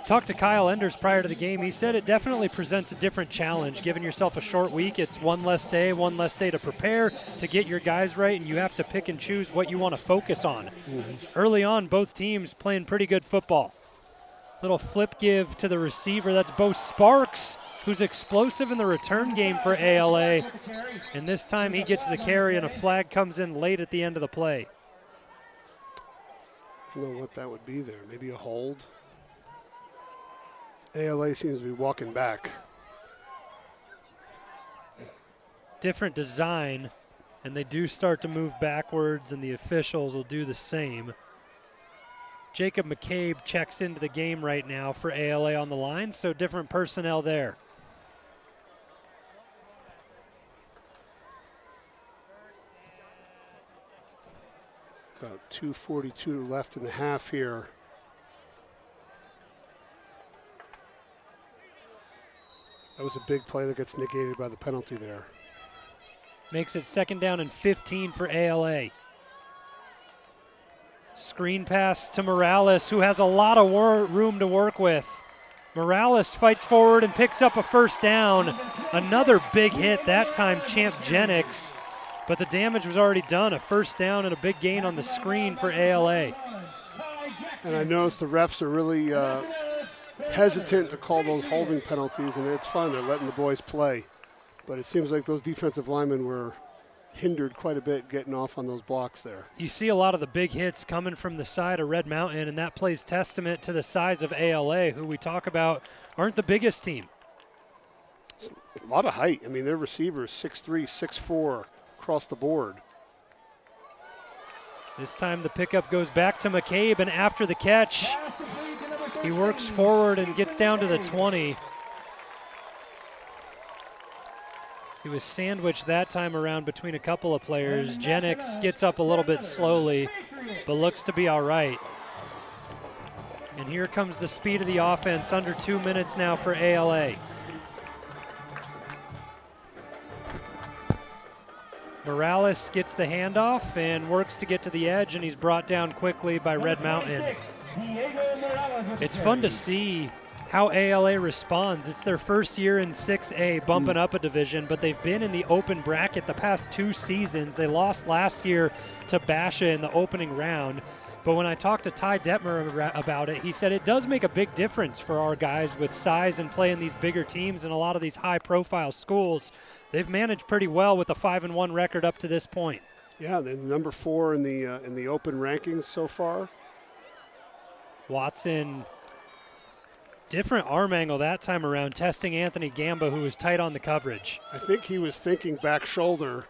talked to Kyle Enders prior to the game. He said it definitely presents a different challenge. Giving yourself a short week, it's one less day to prepare, to get your guys right, and you have to pick and choose what you want to focus on. Early on, both teams playing pretty good football. Little flip give to the receiver. That's Bo Sparks, who's explosive in the return game for ALA. And this time he gets the carry, and a flag comes in late at the end of the play. I don't know what that would be there. Maybe a hold. ALA seems to be walking back. Different design, and they do start to move backwards, and the officials will do the same. Jacob McCabe checks into the game right now for ALA on the line, so different personnel there. About 2:42 left in the half here. That was a big play that gets negated by the penalty there. Makes it 2nd down and 15 for ALA. Screen pass to Morales, who has a lot of room to work with. Morales fights forward and picks up a 1st down. Another big hit, that time Champ Jennings. But the damage was already done. A 1st down and a big gain on the screen for ALA. And I noticed the refs are really hesitant to call those holding penalties, and it's fine. They're letting the boys play. But it seems like those defensive linemen were hindered quite a bit getting off on those blocks there. You see a lot of the big hits coming from the side of Red Mountain, and that plays testament to the size of ALA, who we talk about aren't the biggest team. A lot of height. I mean, their receivers 6'3", 6'4", across the board. This time the pickup goes back to McCabe, and after the catch, he works forward and gets down to the 20. He was sandwiched that time around between a couple of players. Jennings gets up a little bit slowly, but looks to be all right. And here comes the speed of the offense, under 2 minutes now for ALA. Morales gets the handoff and works to get to the edge, and he's brought down quickly by Red Mountain. It's fun to see how ALA responds. It's their 1st year in 6A, bumping up a division, but they've been in the open bracket the past 2 seasons. They lost last year to Basha in the opening round. But when I talked to Ty Detmer about it, he said it does make a big difference for our guys with size and playing these bigger teams and a lot of these high-profile schools. They've managed pretty well with a 5-1 record up to this point. Yeah, they're number 4 in the open rankings so far. Watson, different arm angle that time around, testing Anthony Gamba, who was tight on the coverage. I think he was thinking back shoulder,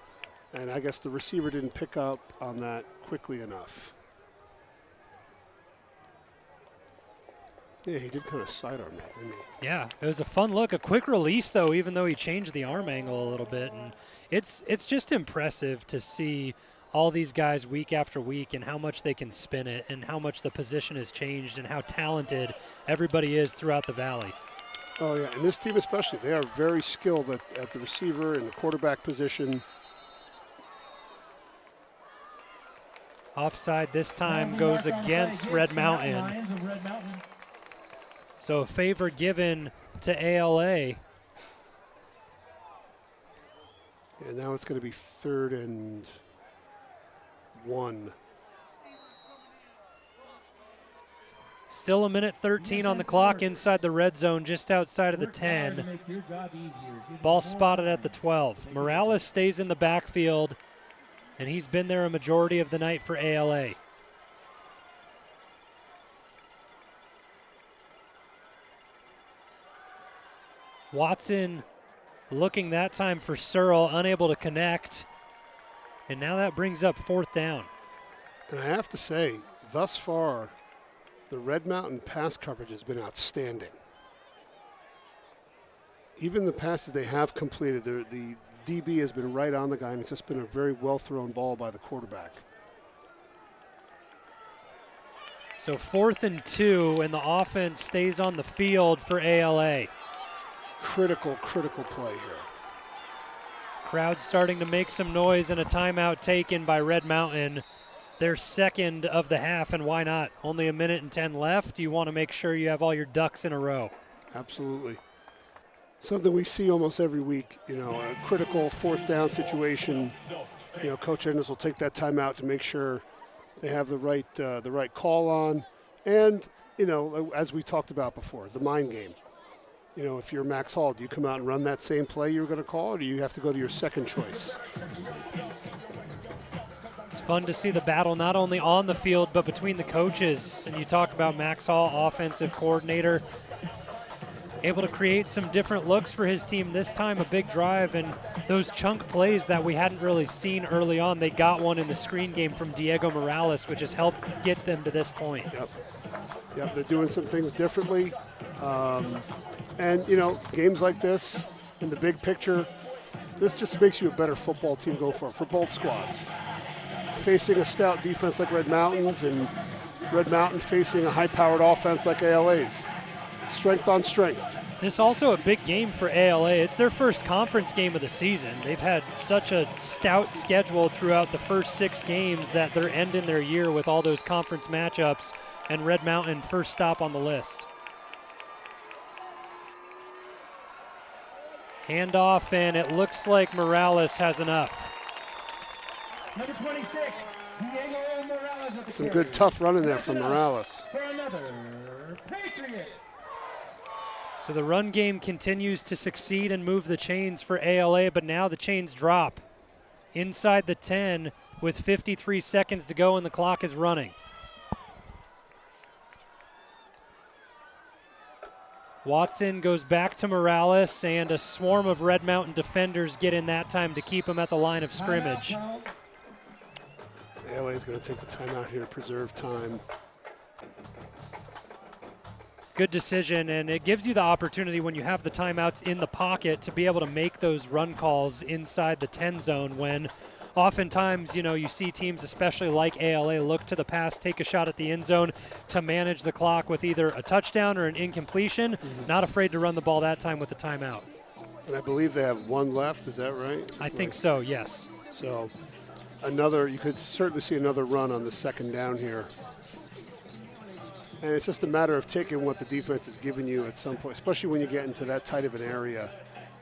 and I guess the receiver didn't pick up on that quickly enough. Yeah, he did kind of sidearm that, didn't he? Yeah, it was a fun look. A quick release, though, even though he changed the arm angle a little bit. And it's just impressive to see all these guys week after week and how much they can spin it and how much the position has changed and how talented everybody is throughout the Valley. Oh, yeah, and this team especially, they are very skilled at the receiver and the quarterback position. Offside this time goes against Red Mountain. So a favor given to ALA. And now it's going to be 3rd and 1. Still 1:13 on the clock inside the red zone, just outside of the 10. Ball spotted at the 12. Morales stays in the backfield, and he's been there a majority of the night for ALA. Watson looking that time for Searle, unable to connect. And now that brings up 4th down. And I have to say, thus far, the Red Mountain pass coverage has been outstanding. Even the passes they have completed, the DB has been right on the guy, and it's just been a very well-thrown ball by the quarterback. So 4th and 2, and the offense stays on the field for ALA. Critical play here. Crowd starting to make some noise, and a timeout taken by Red Mountain. Their second of the half, and why not? Only 1 minute and 10 left. You want to make sure you have all your ducks in a row. Absolutely. Something we see almost every week, a critical 4th down situation. Coach Ennis will take that timeout to make sure they have the right call on. And, as we talked about before, the mind game. If you're Max Hall, do you come out and run that same play you're going to call, or do you have to go to your second choice? It's fun to see the battle not only on the field but between the coaches. And you talk about Max Hall, offensive coordinator, able to create some different looks for his team. This time a big drive, and those chunk plays that we hadn't really seen early on, they got one in the screen game from Diego Morales, which has helped get them to this point. Yep, they're doing some things differently. And, games like this, in the big picture, this just makes you a better football team for both squads. Facing a stout defense like Red Mountain's, and Red Mountain facing a high-powered offense like ALA's. Strength on strength. This is also a big game for ALA. It's their first conference game of the season. They've had such a stout schedule throughout the first 6 games that they're ending their year with all those conference matchups, and Red Mountain first stop on the list. Handoff, and it looks like Morales has enough. Number 26, Diego Morales. Some good tough running there from Morales. For another Patriot. So the run game continues to succeed and move the chains for ALA, but now the chains drop. Inside the 10 with 53 seconds to go, and the clock is running. Watson goes back to Morales, and a swarm of Red Mountain defenders get in that time to keep him at the line of scrimmage. ALA is going to take the timeout here to preserve time. Good decision, and it gives you the opportunity when you have the timeouts in the pocket to be able to make those run calls inside the 10 zone when oftentimes, you see teams, especially like ALA, look to the pass, take a shot at the end zone to manage the clock with either a touchdown or an incompletion. Mm-hmm. Not afraid to run the ball that time with the timeout. And I believe they have 1 left, is that right? I think so, yes. So you could certainly see another run on the 2nd down here. And it's just a matter of taking what the defense is giving you at some point, especially when you get into that tight of an area.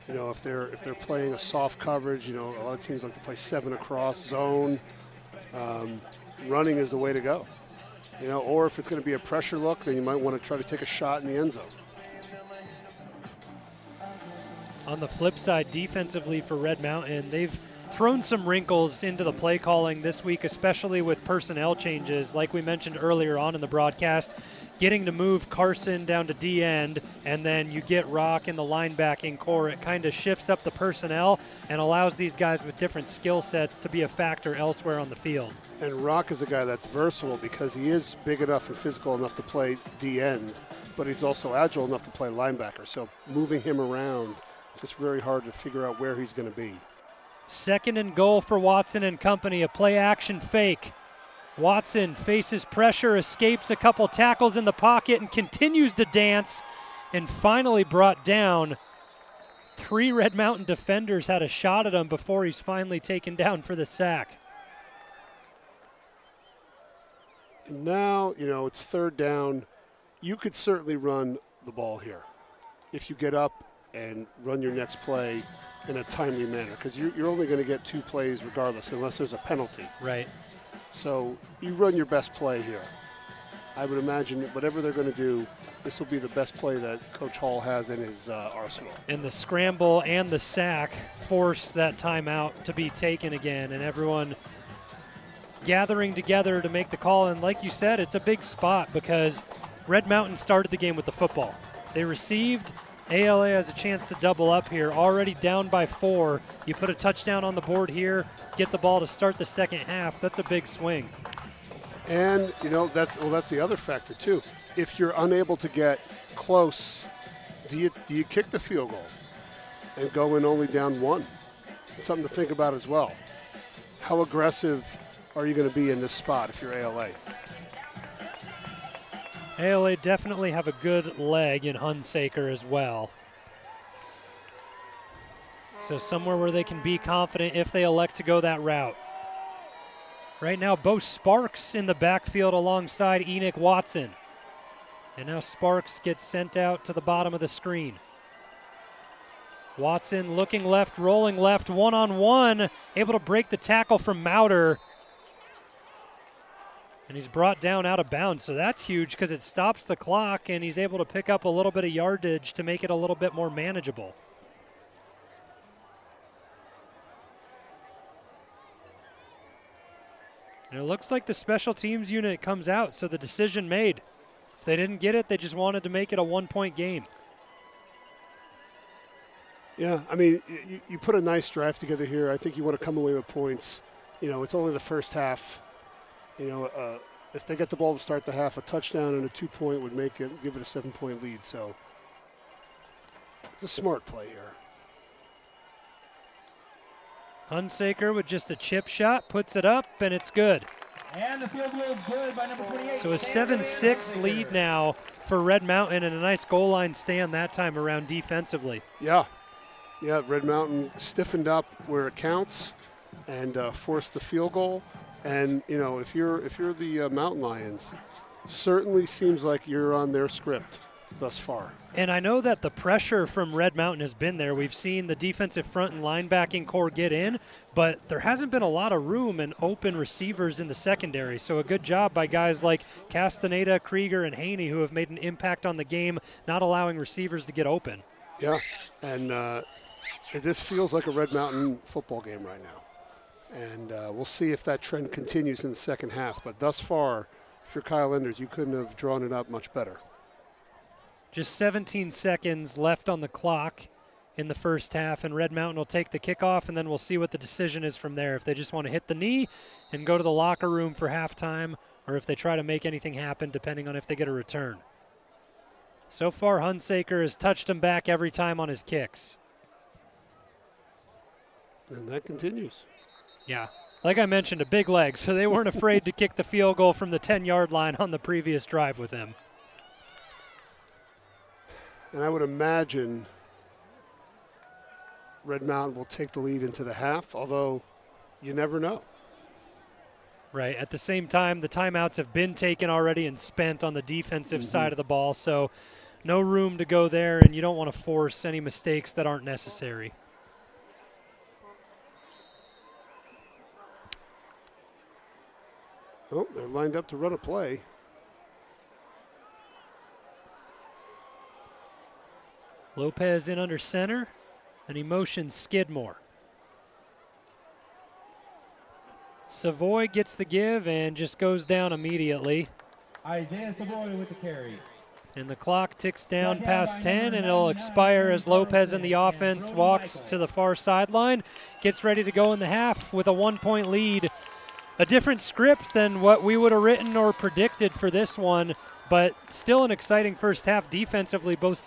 If they're playing a soft coverage, a lot of teams like to play 7 across zone. Running is the way to go. Or if it's going to be a pressure look, then you might want to try to take a shot in the end zone. On the flip side, defensively for Red Mountain, they've thrown some wrinkles into the play calling this week, especially with personnel changes, like we mentioned earlier on in the broadcast, getting to move Carson down to D-end, and then you get Rock in the linebacking core. It kind of shifts up the personnel and allows these guys with different skill sets to be a factor elsewhere on the field. And Rock is a guy that's versatile because he is big enough and physical enough to play D-end, but he's also agile enough to play linebacker. So moving him around, just very hard to figure out where he's going to be. 2nd and goal for Watson and company, a play-action fake. Watson faces pressure, escapes a couple tackles in the pocket, and continues to dance, and finally brought down. 3 Red Mountain defenders had a shot at him before he's finally taken down for the sack. And now, it's 3rd down. You could certainly run the ball here if you get up and run your next play in a timely manner, because you're only going to get 2 plays regardless unless there's a penalty. Right. So you run your best play here. I would imagine whatever they're going to do, this will be the best play that Coach Hall has in his arsenal. And the scramble and the sack forced that timeout to be taken again, and everyone gathering together to make the call. And like you said, it's a big spot because Red Mountain started the game with the football. They received. ALA has a chance to double up here. Already down by 4. You put a touchdown on the board here, get the ball to start the second half. That's a big swing. And, that's the other factor, too. If you're unable to get close, do you kick the field goal and go in only down 1? something to think about as well. How aggressive are you going to be in this spot if you're ALA? ALA definitely have a good leg in Hunsaker as well. So somewhere where they can be confident if they elect to go that route. Right now, Bo Sparks in the backfield alongside Enoch Watson. And now Sparks gets sent out to the bottom of the screen. Watson looking left, rolling left, one-on-one, able to break the tackle from Mauter. And he's brought down out of bounds, so that's huge because it stops the clock, and he's able to pick up a little bit of yardage to make it a little bit more manageable. And it looks like the special teams unit comes out, so the decision made. If they didn't get it, they just wanted to make it a one-point game. Yeah, I mean, you put a nice drive together here. I think you want to come away with points. You know, it's only the first half. You know, if they get the ball to start the half, a touchdown and a 2-point would give it a 7-point lead. So it's a smart play here. Hunsaker with just a chip shot, puts it up, and it's good. And the field goal is good by number 28. So a 7-6 lead now for Red Mountain, and a nice goal line stand that time around defensively. Yeah. Yeah, Red Mountain stiffened up where it counts and forced the field goal. And, you know, if you're the Mountain Lions, certainly seems like you're on their script thus far. And I know that the pressure from Red Mountain has been there. We've seen the defensive front and linebacking core get in, but there hasn't been a lot of room and open receivers in the secondary. So a good job by guys like Castaneda, Krieger, and Haney, who have made an impact on the game, not allowing receivers to get open. Yeah, and this feels like a Red Mountain football game right now. And we'll see if that trend continues in the second half. But thus far, if you're Kyle Enders, you couldn't have drawn it up much better. Just 17 seconds left on the clock in the first half, and Red Mountain will take the kickoff, and then we'll see what the decision is from there. If they just want to hit the knee and go to the locker room for halftime, or if they try to make anything happen, depending on if they get a return. So far, Hunsaker has touched him back every time on his kicks. And that continues. Yeah. Like I mentioned, a big leg, so they weren't afraid to kick the field goal from the 10-yard line on the previous drive with him. And I would imagine Red Mountain will take the lead into the half, although you never know. Right. At the same time, the timeouts have been taken already and spent on the defensive side of the ball, so no room to go there, and you don't want to force any mistakes that aren't necessary. Oh, they're lined up to run a play. Lopez in under center, and he motions Skidmore. Savoy gets the give and just goes down immediately. Isaiah Savoy with the carry. And the clock ticks down past 10, and it'll expire as Lopez in the offense walks to the far sideline, gets ready to go in the half with a 1-point lead. A different script than what we would have written or predicted for this one, but still an exciting first half defensively, both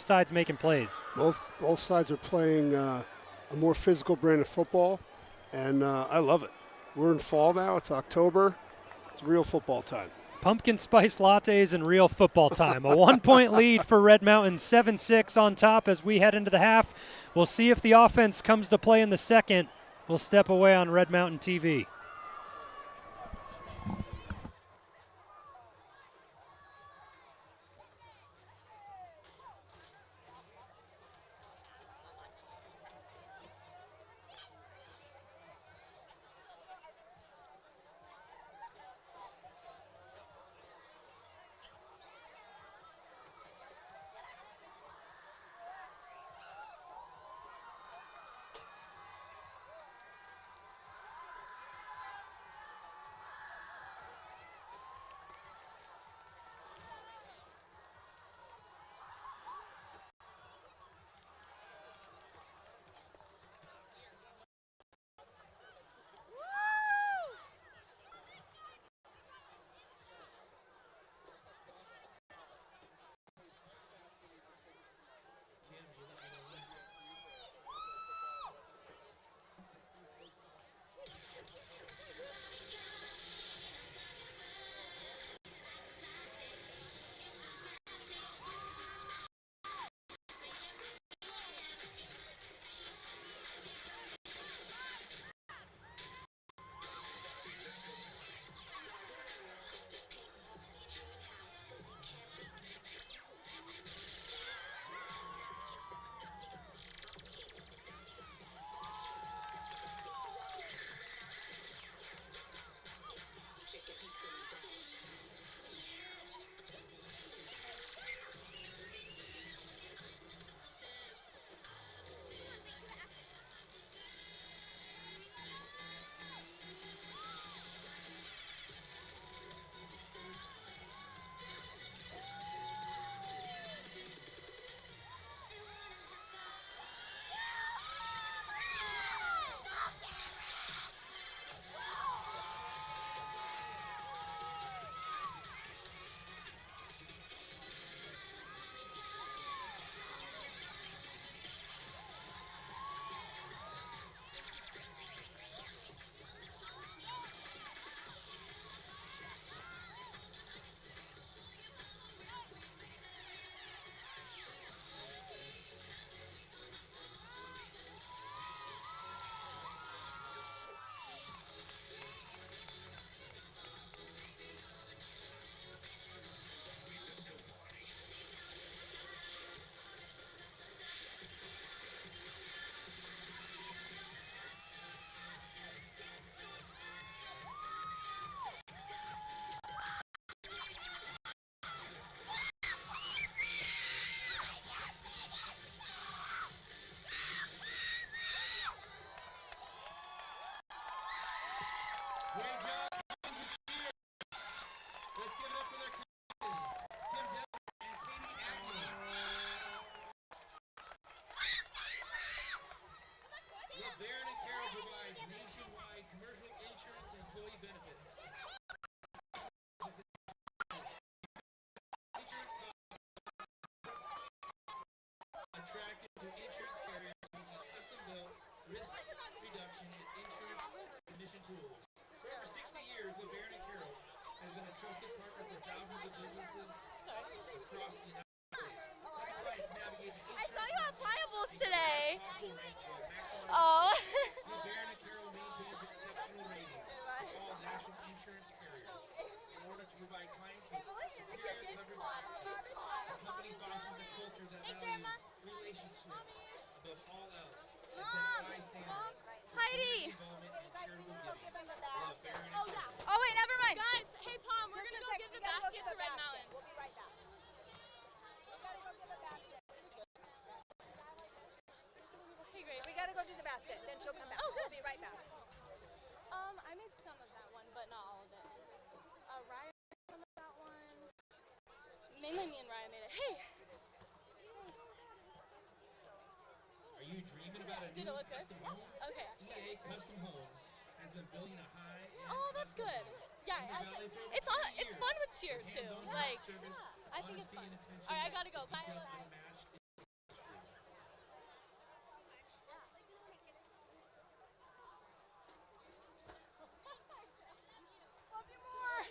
sides making plays. Both sides are playing a more physical brand of football, and I love it. We're in fall now. It's October. It's real football time. Pumpkin spice lattes and real football time. A 1-point lead for Red Mountain, 7-6 on top as we head into the half. We'll see if the offense comes to play in the second. We'll step away on Red Mountain TV. tools. For over 60 years, LeBaron and Carroll has been a trusted partner for thousands of businesses across the United States. Clients navigate the I saw you on Pliables today. possible rates while maximizing Oh. LeBaron and Carroll maintains exceptional ratings for all national insurance carriers in order to provide clients with superior coverage options. The company fosters a culture that values relationships above all else and sets high standards for Heidi. community involvement and charitable giving. LeBaron and Carroll. Oh wait, never mind. Guys, hey Palm, we're gonna go give the basket to Red Mountain. We'll be right back. We gotta go give the basket. Hey Grace. We gotta go do the basket, then she'll come back. Oh, good. We'll be right back. I made some of that one, but not all of it. Ryan made some of that one. Mainly me and Ryan made it. Hey. Are you dreaming about a Did new it look good? custom home? Okay. EA Custom Homes has been building a high-end Oh, that's custom good. homes Yeah, in the Valley for over it's 20 it's years. fun with cheer With too. hands-on Like, service, I think it's honesty, fun. and attention All right, I gotta go. to Bye. detail unmatched in the industry. Love you more.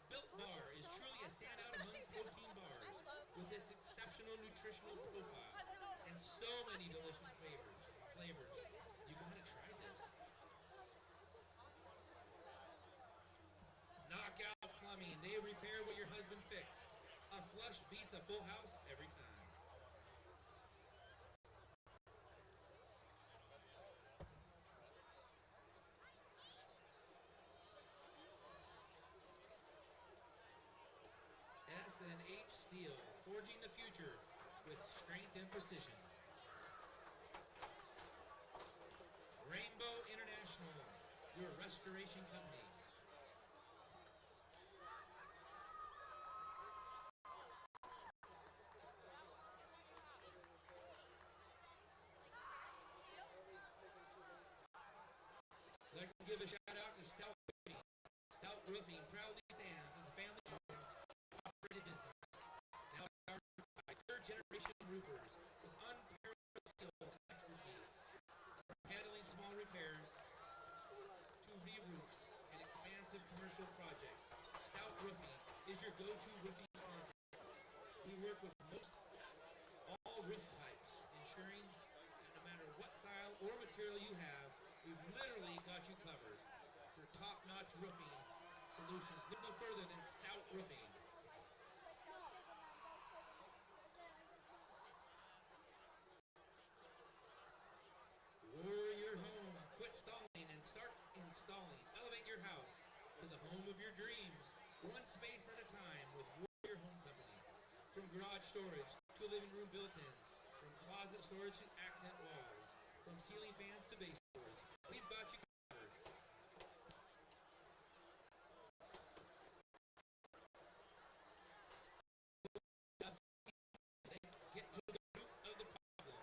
Built Bar is truly a standout among protein bars with its exceptional nutritional profile and so many delicious flavors. You gotta try this. Knockout Plumbing. They repair what your husband fixed. A flush beats a full house every time. S&H Steel, forging the future with strength and precision. Rainbow International, your restoration company. I'd like to give a shout out to Stout Roofing. Stout Roofing proudly stands as a family-owned, operated business. Now powered by third-generation roofers with unparalleled skills and expertise. From handling small repairs to re-roofs and expansive commercial projects, Stout Roofing is your go-to roofing contractor. We work with most all roof types, ensuring that no matter what style or material you have, we've literally got you covered. For top-notch roofing solutions, look no further than Stout Roofing. Warrior Home. Quit stalling and start installing. Elevate your house to the home of your dreams, one space at a time with Warrior Home Company. From garage storage to living room built-ins, from closet storage to accent walls, from ceiling fans to base boards, we've got you covered. Get to the root of the problem.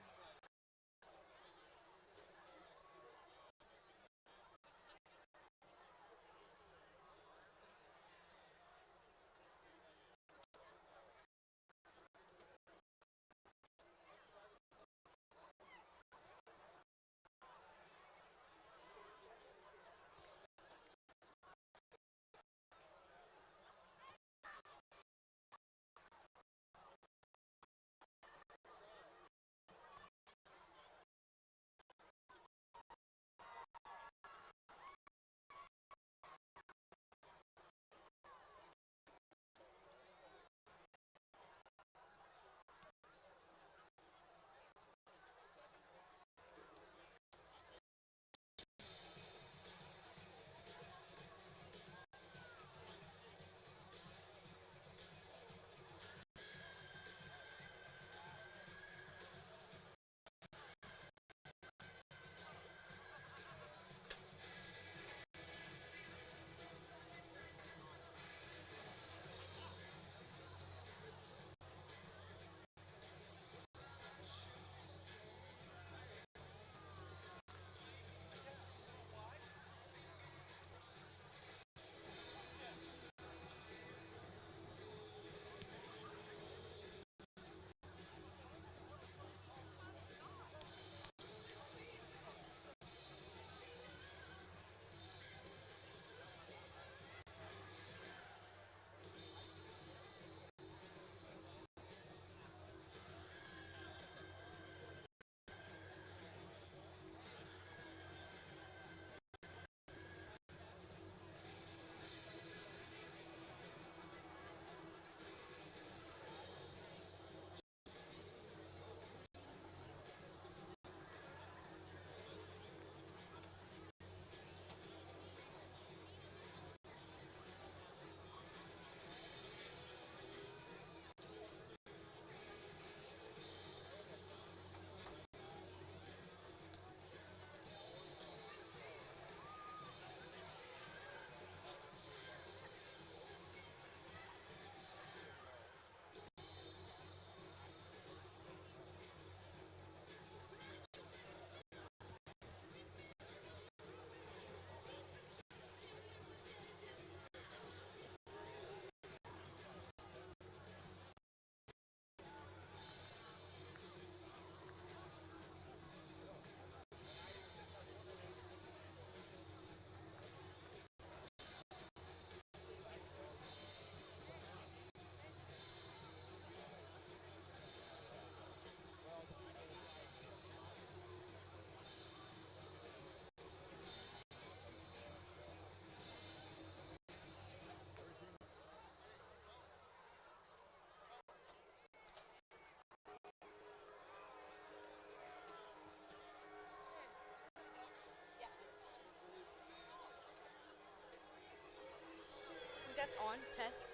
that's on. Test.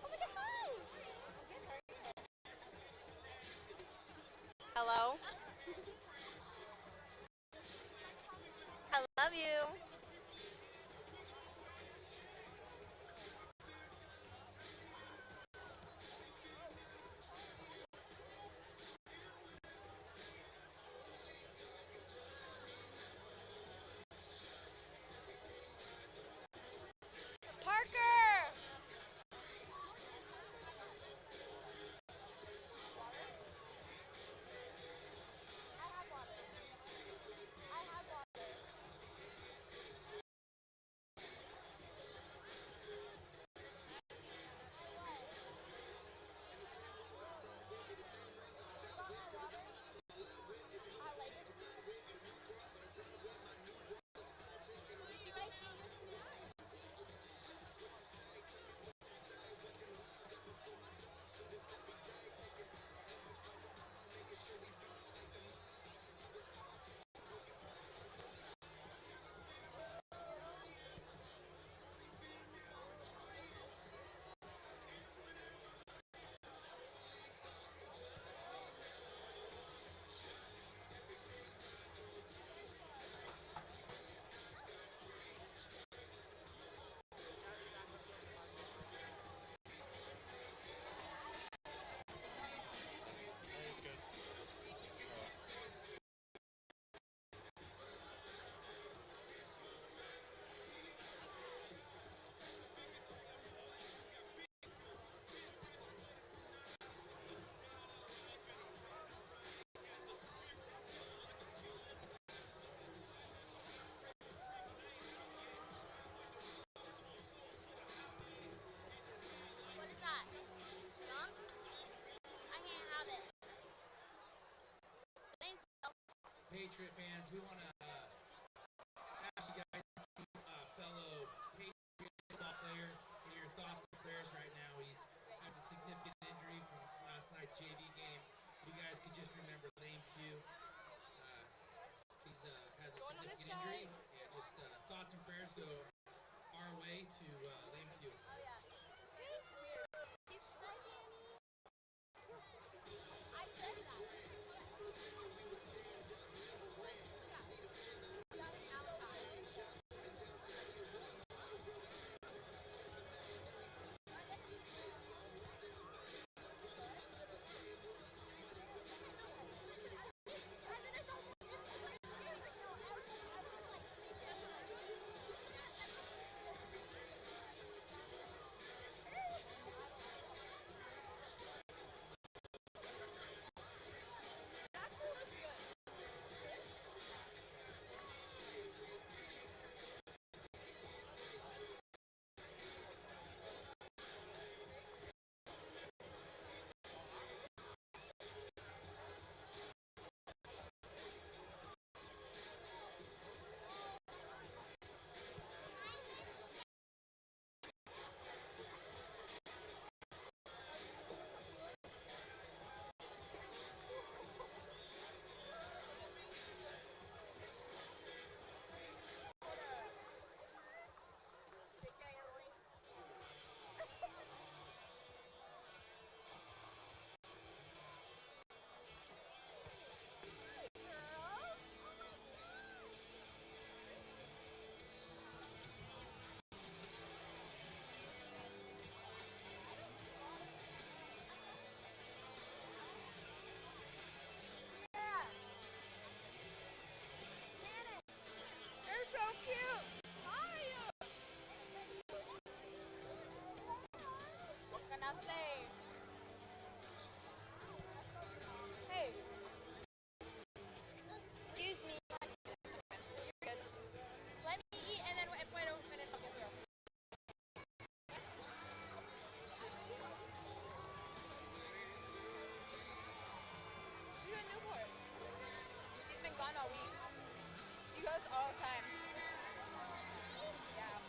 Oh my God, hi! Hello. I love you. Parker. I have water. I have water. What is that? Gum? I can't have it. Thanks. Patriot fans, we want to ask you guys to keep fellow Patriot football player in your thoughts and prayers right now. He has a significant injury from last night's JV game. If you guys could just remember Lame Q. He has a significant injury. Yeah, just thoughts and prayers go our way to Lame Q. Oh yeah. He's striking. I said that. all the time. Yeah.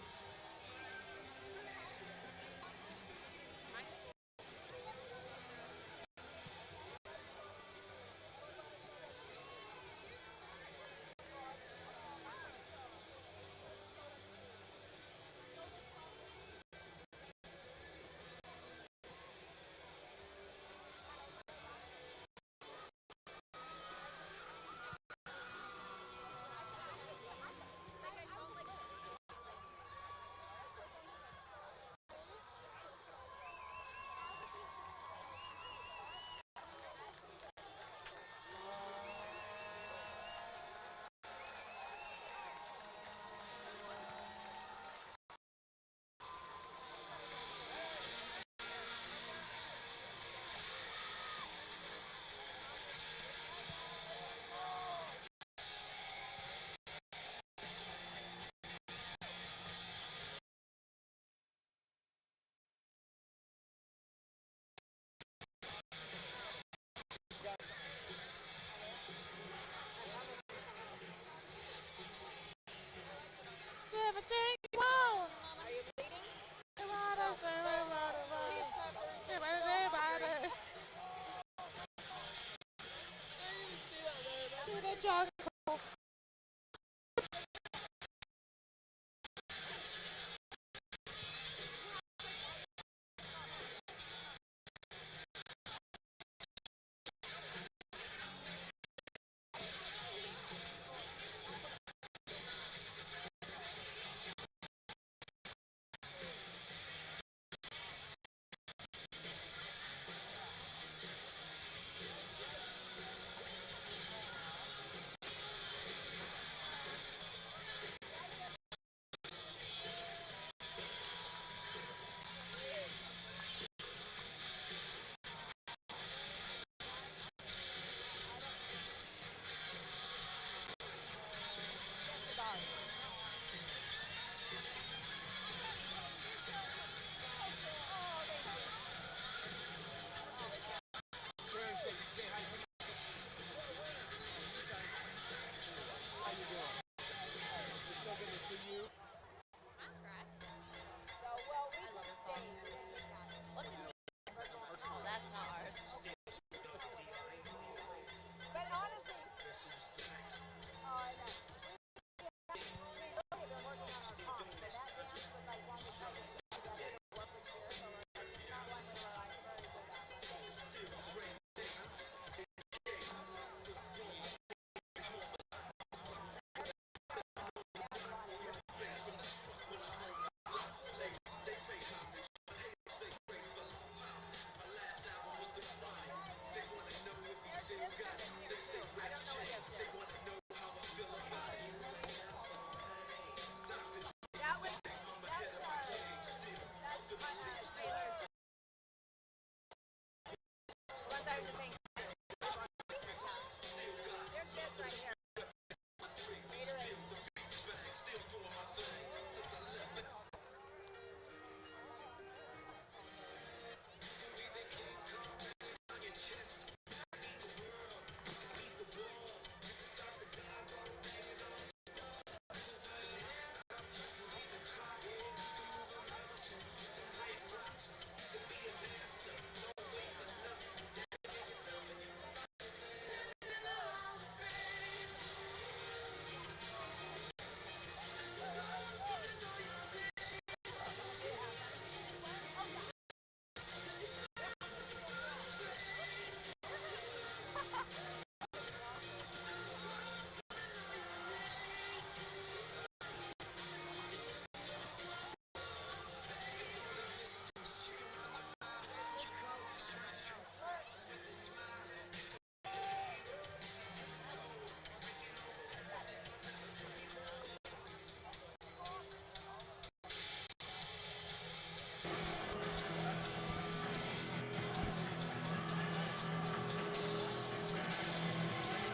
Everything you want. Are you bleeding?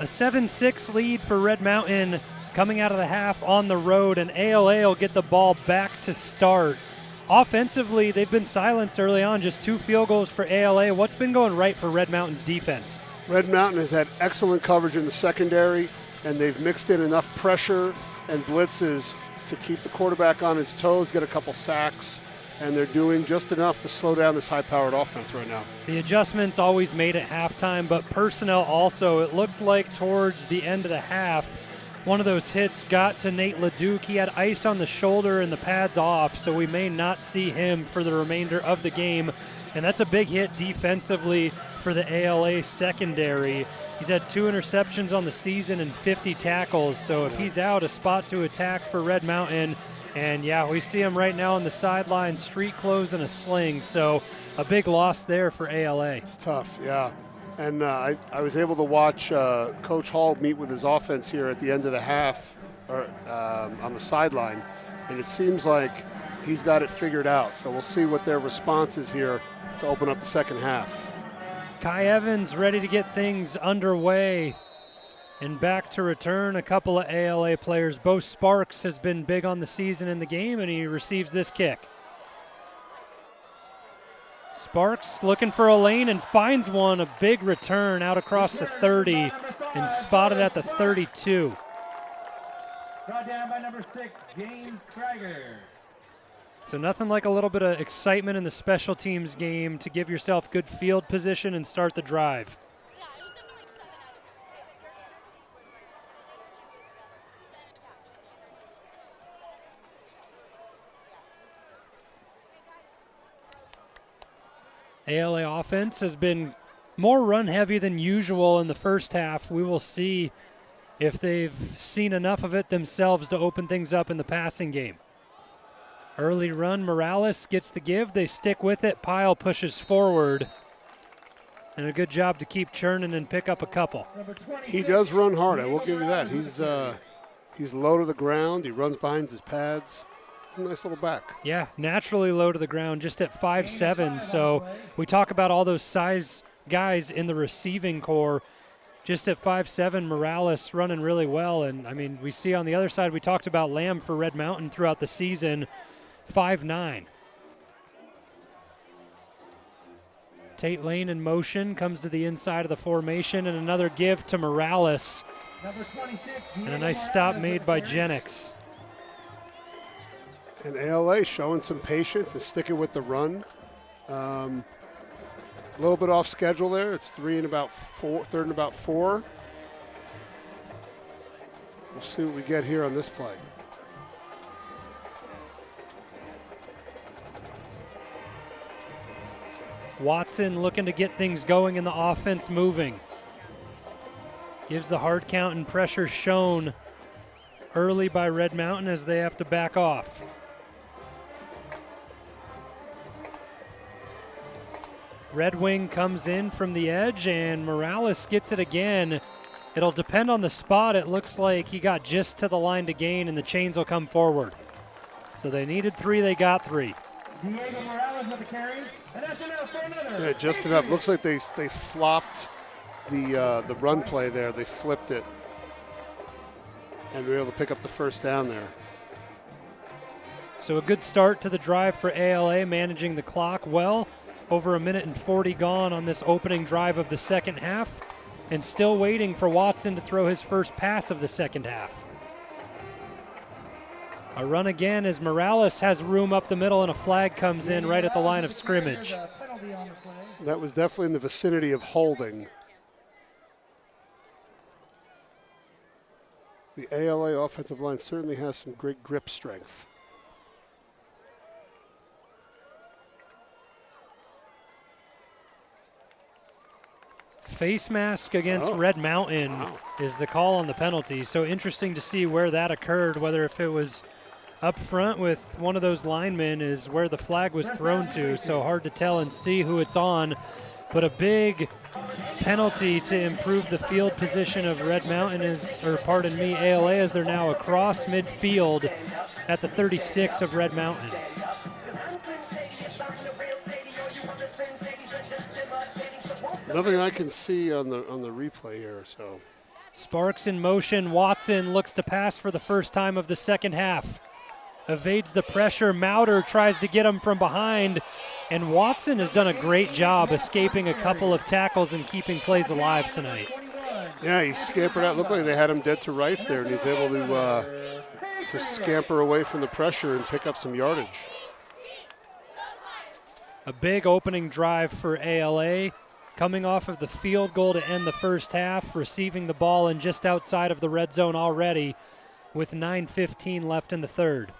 A 7-6 lead for Red Mountain coming out of the half on the road, and ALA will get the ball back to start. Offensively, they've been silenced early on, just 2 field goals for ALA. What's been going right for Red Mountain's defense? Red Mountain has had excellent coverage in the secondary, and they've mixed in enough pressure and blitzes to keep the quarterback on his toes, get a couple sacks, and they're doing just enough to slow down this high-powered offense right now. The adjustments always made at halftime, but personnel also. It looked like towards the end of the half, one of those hits got to Nate LeDuc. He had ice on the shoulder and the pads off, so we may not see him for the remainder of the game. And that's a big hit defensively for the ALA secondary. He's had 2 interceptions on the season and 50 tackles, so if he's out, a spot to attack for Red Mountain. And yeah, we see him right now on the sideline, street clothes and a sling, so a big loss there for ALA. It's tough, yeah. And I was able to watch Coach Hall meet with his offense here at the end of the half on the sideline, and it seems like he's got it figured out. So we'll see what their response is here to open up the second half. Kai Evans ready to get things underway. And back to return a couple of ALA players. Bo Sparks has been big on the season in the game, and he receives this kick. Sparks looking for a lane and finds one, a big return out across the 30 and spotted at the 32. Brought down by number 6, James Krieger. So nothing like a little bit of excitement in the special teams game to give yourself good field position and start the drive. Yeah, it was definitely like 7 out of 10. ALA offense has been more run heavy than usual in the first half. We will see if they've seen enough of it themselves to open things up in the passing game. Early run, Morales gets the give. They stick with it. Pyle pushes forward. And a good job to keep churning and pick up a couple. He does run hard, I will give you that. He's low to the ground. He runs behind his pads. He's a nice little back. Yeah, naturally low to the ground, just at 5'7". So we talk about all those size guys in the receiving core. Just at 5'7", Morales running really well. And, I mean, we see on the other side, we talked about Lamb for Red Mountain throughout the season, 5'9". Tate Lane in motion, comes to the inside of the formation, and another give to Morales. And a nice stop made by Jennings. And ALA showing some patience and sticking with the run. A little bit off schedule there. It's third and about 4. We'll see what we get here on this play. Watson looking to get things going in the offense moving. Gives the hard count and pressure shown early by Red Mountain as they have to back off. Red Wing comes in from the edge, and Morales gets it again. It'll depend on the spot. It looks like he got just to the line to gain, and the chains will come forward. So they needed 3, they got 3. Diego Morales with the carry, and that's enough for another. Yeah, just enough. Looks like they flopped the run play there. They flipped it, and we were able to pick up the first down there. So a good start to the drive for ALA, managing the clock well. Over 1:40 gone on this opening drive of the second half, and still waiting for Watson to throw his first pass of the second half. A run again as Morales has room up the middle, and a flag comes in right at the line of scrimmage. That was definitely in the vicinity of holding. The ALA offensive line certainly has some great grip strength. Face mask against Red Mountain is the call on the penalty. So interesting to see where that occurred, whether if it was up front with one of those linemen is where the flag was thrown to. So hard to tell and see who it's on. But a big penalty to improve the field position of Red Mountain ALA, as they're now across midfield at the 36 of Red Mountain. Nothing I can see on the replay here. So Sparks in motion. Watson looks to pass for the first time of the second half. Evades the pressure. Mauder tries to get him from behind. And Watson has done a great job escaping a couple of tackles and keeping plays alive tonight. Yeah, he scampered out. Looked like they had him dead to rights there, and he's able to scamper away from the pressure and pick up some yardage. A big opening drive for ALA, coming off of the field goal to end the first half, receiving the ball and just outside of the red zone already with 9:15 left in the third.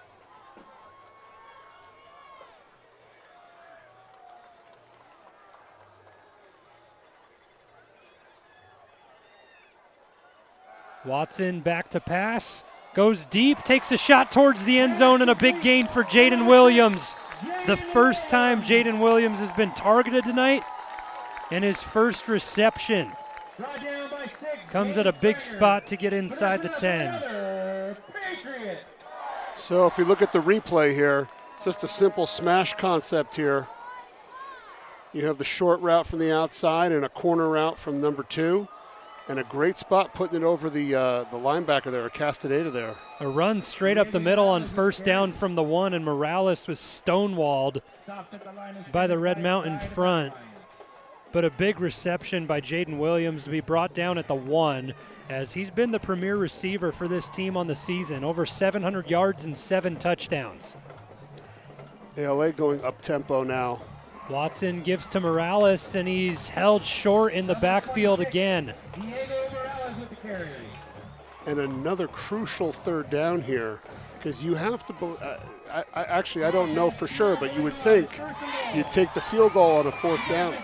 Watson back to pass, goes deep, takes a shot towards the end zone, and a big gain for Jaden Williams. The first time Jaden Williams has been targeted tonight, and his first reception comes at a big spot to get inside the 10. So if you look at the replay here, just a simple smash concept here. You have the short route from the outside and a corner route from number 2. And a great spot putting it over the linebacker there, Castaneda there. A run straight up the middle on first down from the 1, and Morales was stonewalled by the Red Mountain front. But a big reception by Jaden Williams to be brought down at the 1, as he's been the premier receiver for this team on the season. Over 700 yards and 7 touchdowns. ALA going up-tempo now. Watson gives to Morales, and he's held short in the backfield again. And another crucial third down here, because you have to, I don't know for sure, but you would think you'd take the field goal on a 4th down.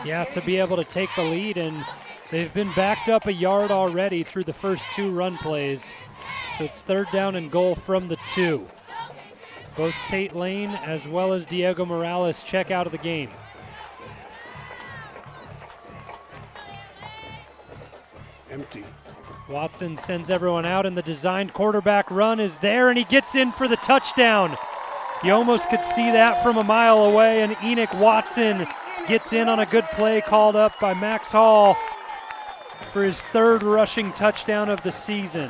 Yeah, to be able to take the lead, and they've been backed up a yard already through the first 2 run plays. So it's 3rd down and goal from the 2. Both Tate Lane as well as Diego Morales check out of the game. Empty. Watson sends everyone out, and the designed quarterback run is there, and he gets in for the touchdown. You almost could see that from a mile away, and Enoch Watson gets in on a good play called up by Max Hall for his 3rd rushing touchdown of the season.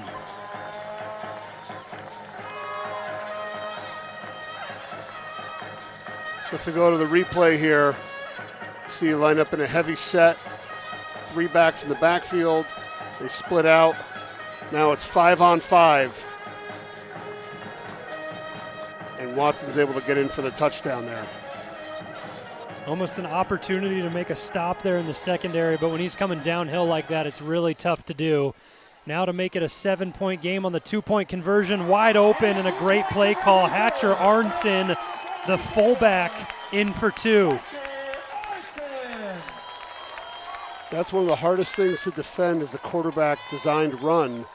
So if we go to the replay here, see you line up in a heavy set, 3 backs in the backfield. They split out. Now it's 5-on-5. And Watson's able to get in for the touchdown there. Almost an opportunity to make a stop there in the secondary, but when he's coming downhill like that, it's really tough to do. Now to make it a 7-point game on the 2-point conversion, wide open, and a great play call. Hatcher Arnson, the fullback, in for 2. That's one of the hardest things to defend is the quarterback designed run,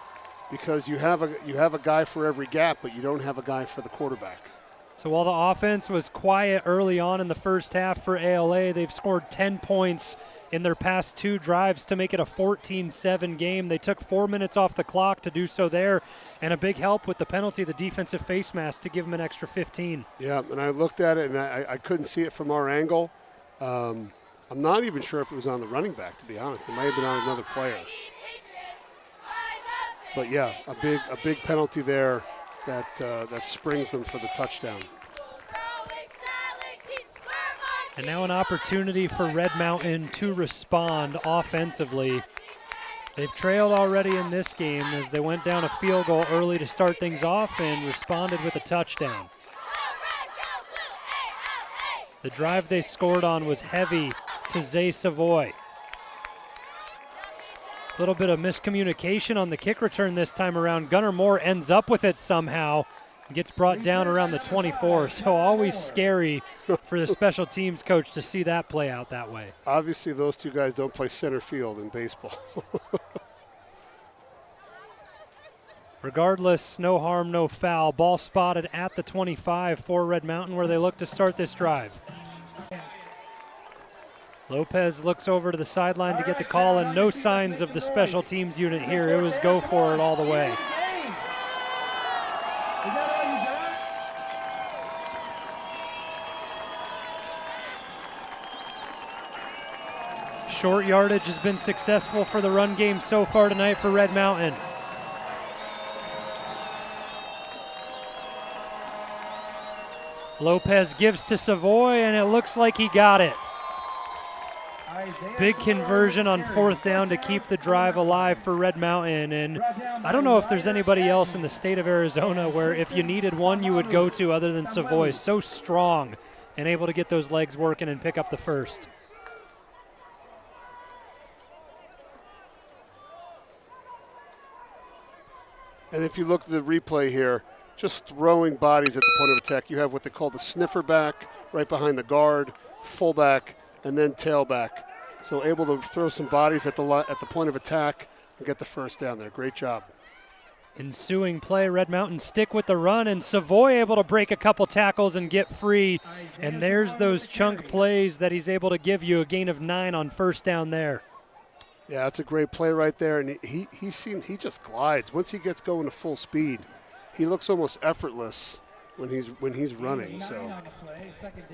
because you have a guy for every gap, but you don't have a guy for the quarterback. So while the offense was quiet early on in the first half for ALA, they've scored 10 points in their past 2 drives to make it a 14-7 game. They took 4 minutes off the clock to do so there, and a big help with the penalty, the defensive face mask, to give them an extra 15. Yeah, and I looked at it, and I couldn't see it from our angle. I'm not even sure if it was on the running back, to be honest. It might have been on another player. But yeah, a big penalty there that springs them for the touchdown. And now an opportunity for Red Mountain to respond offensively. They've trailed already in this game as they went down a field goal early to start things off and responded with a touchdown. The drive they scored on was heavy to Zay Savoy. A little bit of miscommunication on the kick return this time around. Gunnar Moore ends up with it somehow. Gets brought down around the 24, so always scary for the special teams coach to see that play out that way. Obviously, those 2 guys don't play center field in baseball. Regardless, no harm, no foul. Ball spotted at the 25 for Red Mountain, where they look to start this drive. Lopez looks over to the sideline to get the call, and no signs of the special teams unit here. It was go for it all the way. Short yardage has been successful for the run game so far tonight for Red Mountain. Lopez gives to Savoy, and it looks like he got it. Big conversion on 4th down to keep the drive alive for Red Mountain. And I don't know if there's anybody else in the state of Arizona where if you needed one, you would go to other than Savoy. So strong and able to get those legs working and pick up the first. And if you look at the replay here, just throwing bodies at the point of attack. You have what they call the sniffer back right behind the guard, fullback, and then tailback. So able to throw some bodies at the point of attack and get the first down there. Great job. Ensuing play, Red Mountain stick with the run, and Savoy able to break a couple tackles and get free. And there's those chunk plays that he's able to give you, a gain of 9 on 1st down there. Yeah, that's a great play right there, and he just glides. Once he gets going to full speed, he looks almost effortless when he's running. So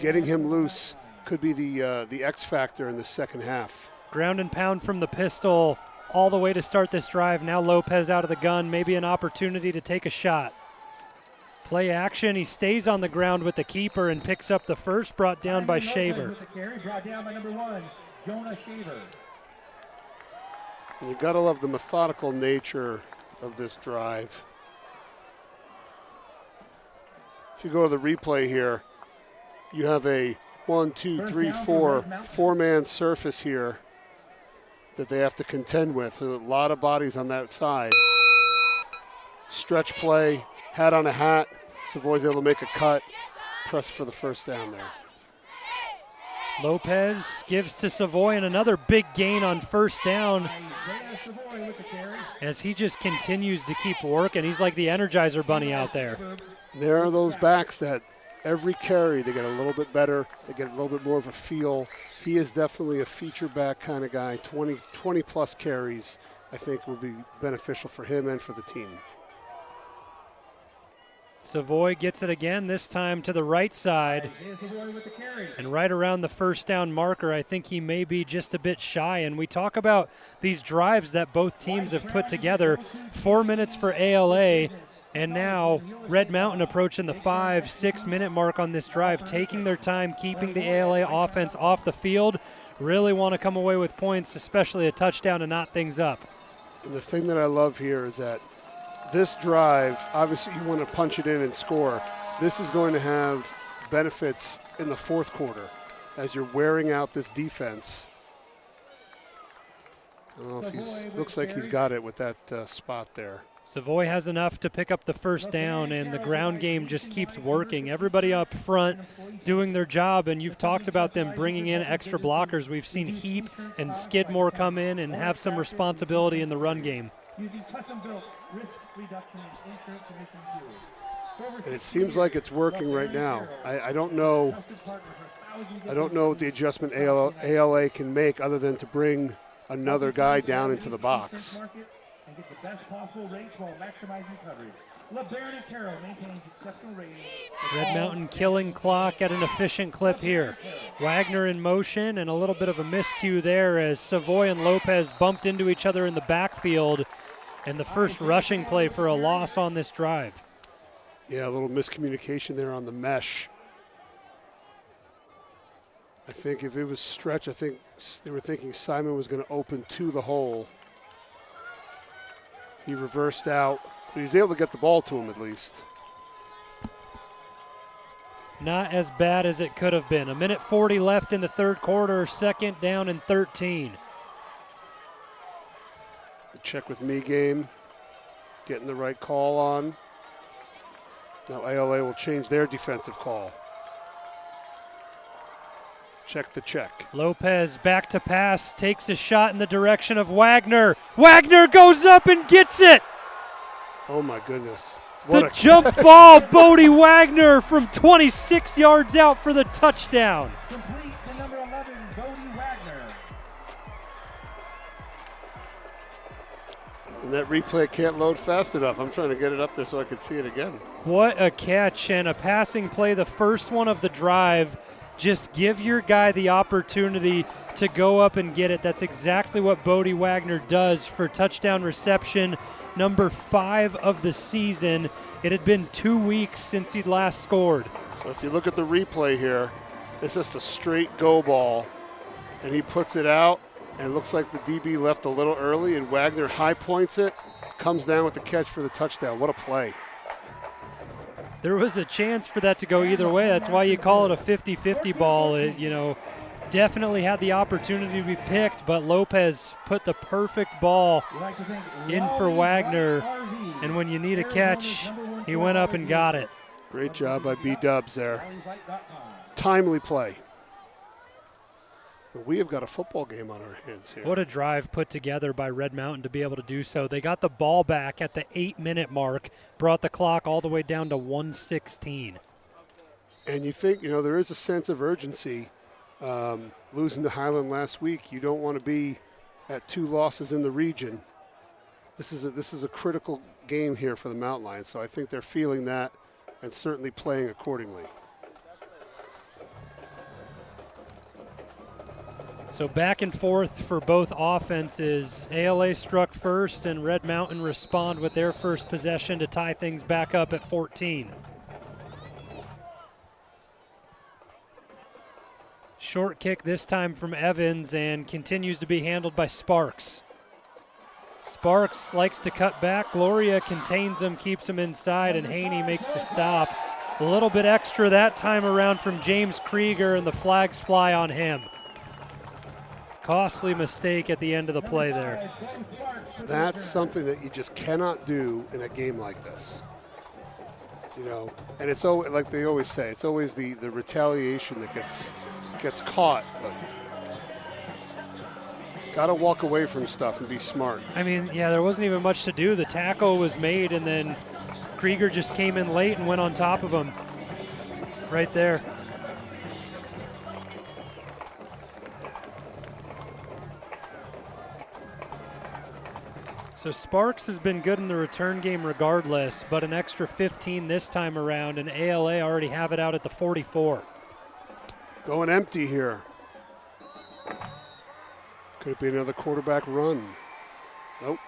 getting him loose could be the X factor in the second half. Ground and pound from the pistol all the way to start this drive. Now Lopez out of the gun, maybe an opportunity to take a shot. Play action, he stays on the ground with the keeper and picks up the first, brought down by Shaver. Brought down by number 1, Jonah Shaver. And you gotta love the methodical nature of this drive. If you go to the replay here, you have a 4-man surface here that they have to contend with. There's a lot of bodies on that side. Stretch play, hat on a hat. Savoy's able to make a cut, press for the first down there. Lopez gives to Savoy, and another big gain on 1st down as he just continues to keep working. He's like the Energizer Bunny out there. There are those backs that every carry they get a little bit better, they get a little bit more of a feel. He is definitely a feature back kind of guy. 20 plus carries I think will be beneficial for him and for the team. Savoy gets it again, this time to the right side. And right around the 1st down marker, I think he may be just a bit shy. And we talk about these drives that both teams have put together. 4 minutes for ALA, and now Red Mountain approaching the 5-6 minute mark on this drive, taking their time, keeping the ALA offense off the field. Really want to come away with points, especially a touchdown to knot things up. And the thing that I love here is that this drive, obviously you want to punch it in and score. This is going to have benefits in the 4th quarter as you're wearing out this defense. I don't know if looks like he's got it with that spot there. Savoy has enough to pick up the 1st down, and the ground game just keeps working. Everybody up front doing their job, and you've talked about them bringing in extra blockers. We've seen Heap and Skidmore come in and have some responsibility in the run game. Using custom-built risk reduction and insurance submission tools. And it seems like it's working right now. I don't know what the adjustment ALA can make other than to bring another guy down into the box. And get the best possible rates while maximizing coverage. LeBaron and Carroll maintains exceptional ratings. Red Mountain killing clock at an efficient clip here. Wagner in motion, and a little bit of a miscue there as Savoy and Lopez bumped into each other in the backfield, and the first rushing play for a loss on this drive. Yeah, a little miscommunication there on the mesh. I think if it was stretch, I think they were thinking Simon was going to open to the hole. He reversed out, but he was able to get the ball to him at least. Not as bad as it could have been. 1:40 left in the 3rd quarter, 2nd down and 13. The check with me game, getting the right call on. Now ALA will change their defensive call. Check the check. Lopez back to pass, takes a shot in the direction of Wagner. Wagner goes up and gets it. Oh my goodness. The jump ball, Bodie Wagner from 26 yards out for the touchdown. Complete to number 11, Bodie Wagner. And that replay can't load fast enough. I'm trying to get it up there so I can see it again. What a catch and a passing play, the first one of the drive. Just give your guy the opportunity to go up and get it. That's exactly what Bodie Wagner does for touchdown reception number 5 of the season. It had been 2 weeks since he'd last scored. So if you look at the replay here, it's just a straight go ball. and he puts it out, and it looks like the DB left a little early, and Wagner high points it, comes down with the catch for the touchdown. What a play. There was a chance for that to go either way. That's why you call it a 50-50 ball. It, definitely had the opportunity to be picked, but Lopez put the perfect ball in for Wagner, and when you need a catch, he went up and got it. Great job by B-Dubs there. Timely play. We have got a football game on our hands here. What a drive put together by Red Mountain to be able to do so. They got the ball back at the 8-minute mark, brought the clock all the way down to 1:16. And you think, there is a sense of urgency. Losing to Highland last week, you don't want to be at 2 losses in the region. This is a critical game here for the Mountain Lions, so I think they're feeling that and certainly playing accordingly. So back and forth for both offenses. ALA struck first, and Red Mountain respond with their first possession to tie things back up at 14. Short kick this time from Evans, and continues to be handled by Sparks. Sparks likes to cut back. Gloria contains him, keeps him inside, and Haney makes the stop. A little bit extra that time around from James Krieger, and the flags fly on him. Costly mistake at the end of the play there. That's something that you just cannot do in a game like this. And it's always, like they always say, it's always the retaliation that gets caught. But got to walk away from stuff and be smart. I mean, yeah, there wasn't even much to do. The tackle was made, and then Krieger just came in late and went on top of him right there. So Sparks has been good in the return game regardless, but an extra 15 this time around, and ALA already have it out at the 44. Going empty here. Could it be another quarterback run? Nope.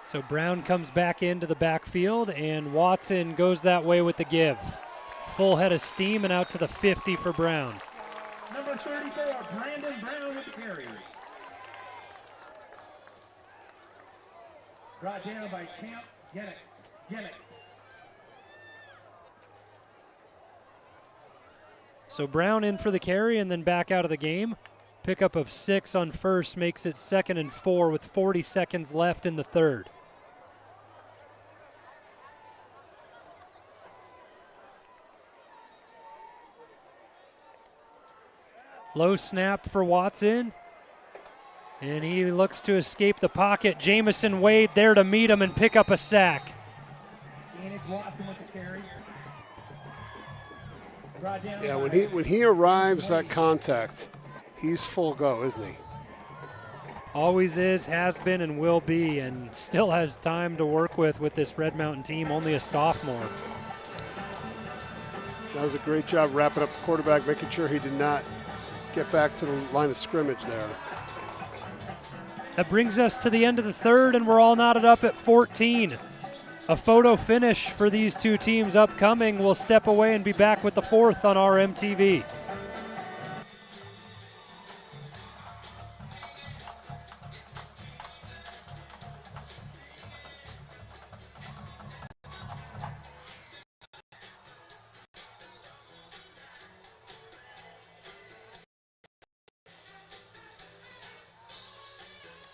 So Brown comes back into the backfield, and Watson goes that way with the give. Full head of steam and out to the 50 for Brown. Number 34, Brandon Brown with the carry. Brought down by Champ Jennings. So Brown in for the carry and then back out of the game. Pickup of 6 on first makes it 2nd and 4 with 40 seconds left in the third. Low snap for Watson. And he looks to escape the pocket. Jamison Wade there to meet him and pick up a sack. Yeah, when he arrives at contact, he's full go, isn't he? Always is, has been, and will be, and still has time to work with this Red Mountain team, only a sophomore. That was a great job wrapping up the quarterback, making sure he did not get back to the line of scrimmage there. That brings us to the end of the third, and we're all knotted up at 14. A photo finish for these two teams upcoming. We'll step away and be back with the fourth on RMTV.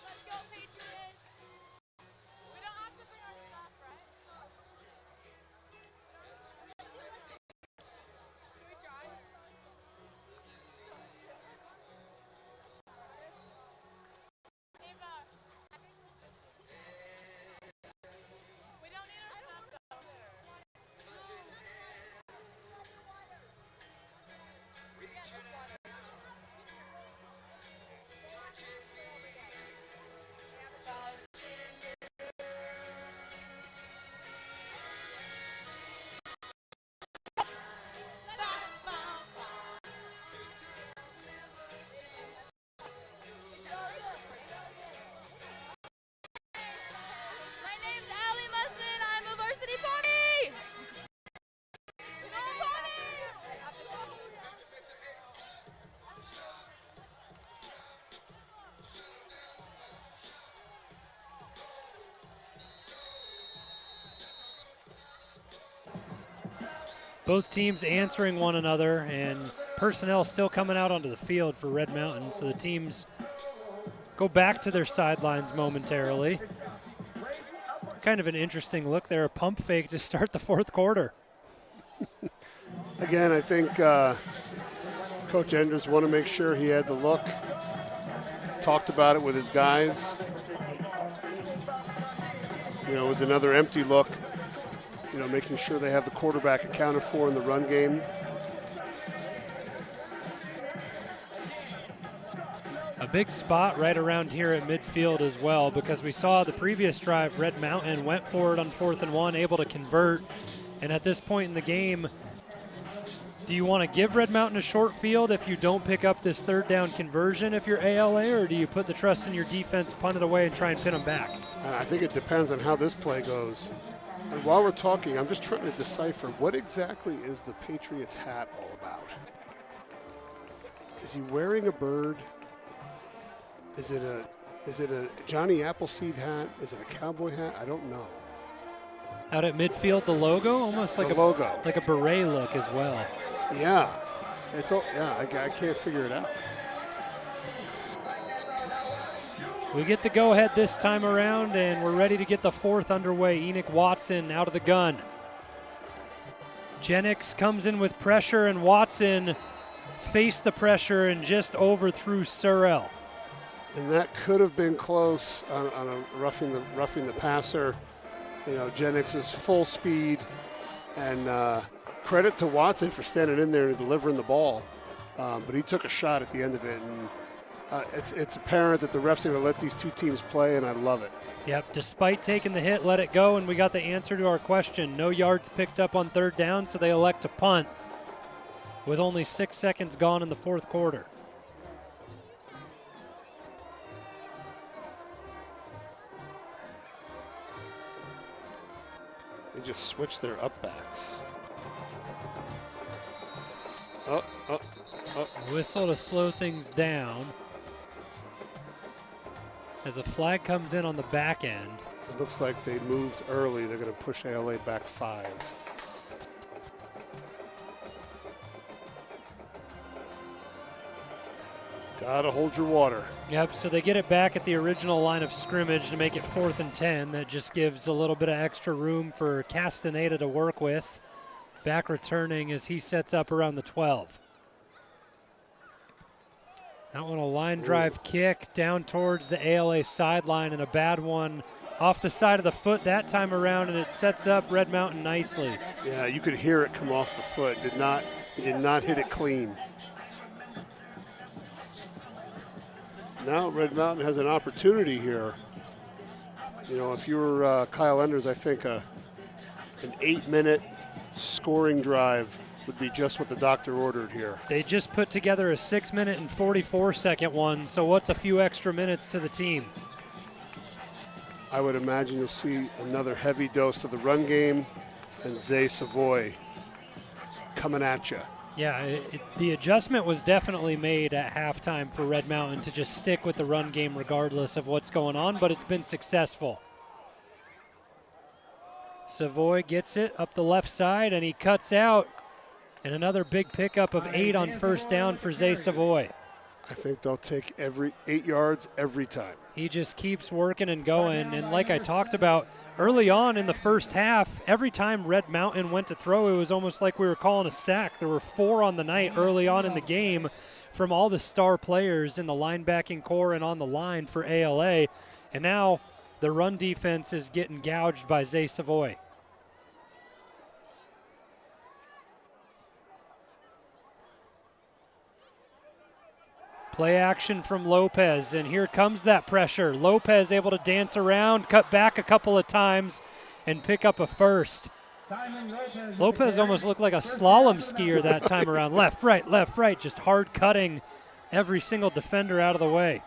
Let's go, Patriots. We don't have to bring our stuff, right? Should we try? Both teams answering one another, and personnel still coming out onto the field for Red Mountain, so the teams go back to their sidelines momentarily. Kind of an interesting look there, a pump fake to start the fourth quarter. Again, I think Coach Enders wanted to make sure he had the look. Talked about it with his guys. You know, it was another empty look. You know, making sure they have the quarterback accounted for in the run game. A big spot right around here at midfield as well, because we saw the previous drive, Red Mountain went for it on 4th and 1, able to convert. And at this point in the game, do you want to give Red Mountain a short field if you don't pick up this 3rd down conversion if you're ALA, or do you put the trust in your defense, punt it away, and try and pin them back? I think it depends on how this play goes. And while we're talking, I'm just trying to decipher what exactly is the Patriots hat all about? Is he wearing a bird? Is it a Johnny Appleseed hat? Is it a cowboy hat? I don't know. Out at midfield, the logo, almost like The logo. like a beret look as well. Yeah, I can't figure it out. We get the go-ahead this time around, and we're ready to get the 4th underway. Enoch Watson out of the gun. Jennings comes in with pressure, and Watson faced the pressure and just overthrew Surrell. And that could have been close on a roughing the passer. You know, Jennings was full speed, and credit to Watson for standing in there and delivering the ball. But he took a shot at the end of it, and it's apparent that the refs are going to let these two teams play, and I love it. Yep, despite taking the hit, let it go, and we got the answer to our question. No yards picked up on 3rd down, so they elect to punt with only 6 seconds gone in the 4th quarter. They just switched their upbacks. Whistle to slow things down as a flag comes in on the back end. It looks like they moved early. They're going to push ALA back 5. Gotta hold your water. Yep, so they get it back at the original line of scrimmage to make it 4th and 10. That just gives a little bit of extra room for Castaneda to work with. Back returning as he sets up around the 12. That one a line drive kick down towards the ALA sideline, and a bad one off the side of the foot that time around, and it sets up Red Mountain nicely. Yeah, you could hear it come off the foot. He did not hit it clean. Now Red Mountain has an opportunity here. You know, if you were Kyle Enders, I think an 8-minute scoring drive would be just what the doctor ordered here. They just put together a 6-minute and 44-second one, so what's a few extra minutes to the team? I would imagine you'll see another heavy dose of the run game and Zay Savoy coming at you. Yeah, the adjustment was definitely made at halftime for Red Mountain to just stick with the run game regardless of what's going on, but it's been successful. Savoy gets it up the left side, and he cuts out. And another big pickup of 8 on 1st down for Zay Savoy. I think they'll take every 8 yards every time. He just keeps working and going. And like I talked about early on in the first half, every time Red Mountain went to throw, it was almost like we were calling a sack. There were 4 on the night early on in the game from all the star players in the linebacking core and on the line for ALA. And now the run defense is getting gouged by Zay Savoy. Play action from Lopez, and here comes that pressure. Lopez able to dance around, cut back a couple of times, and pick up a first. Lopez almost looked like a slalom skier that time around. Left, right, just hard cutting every single defender out of the way.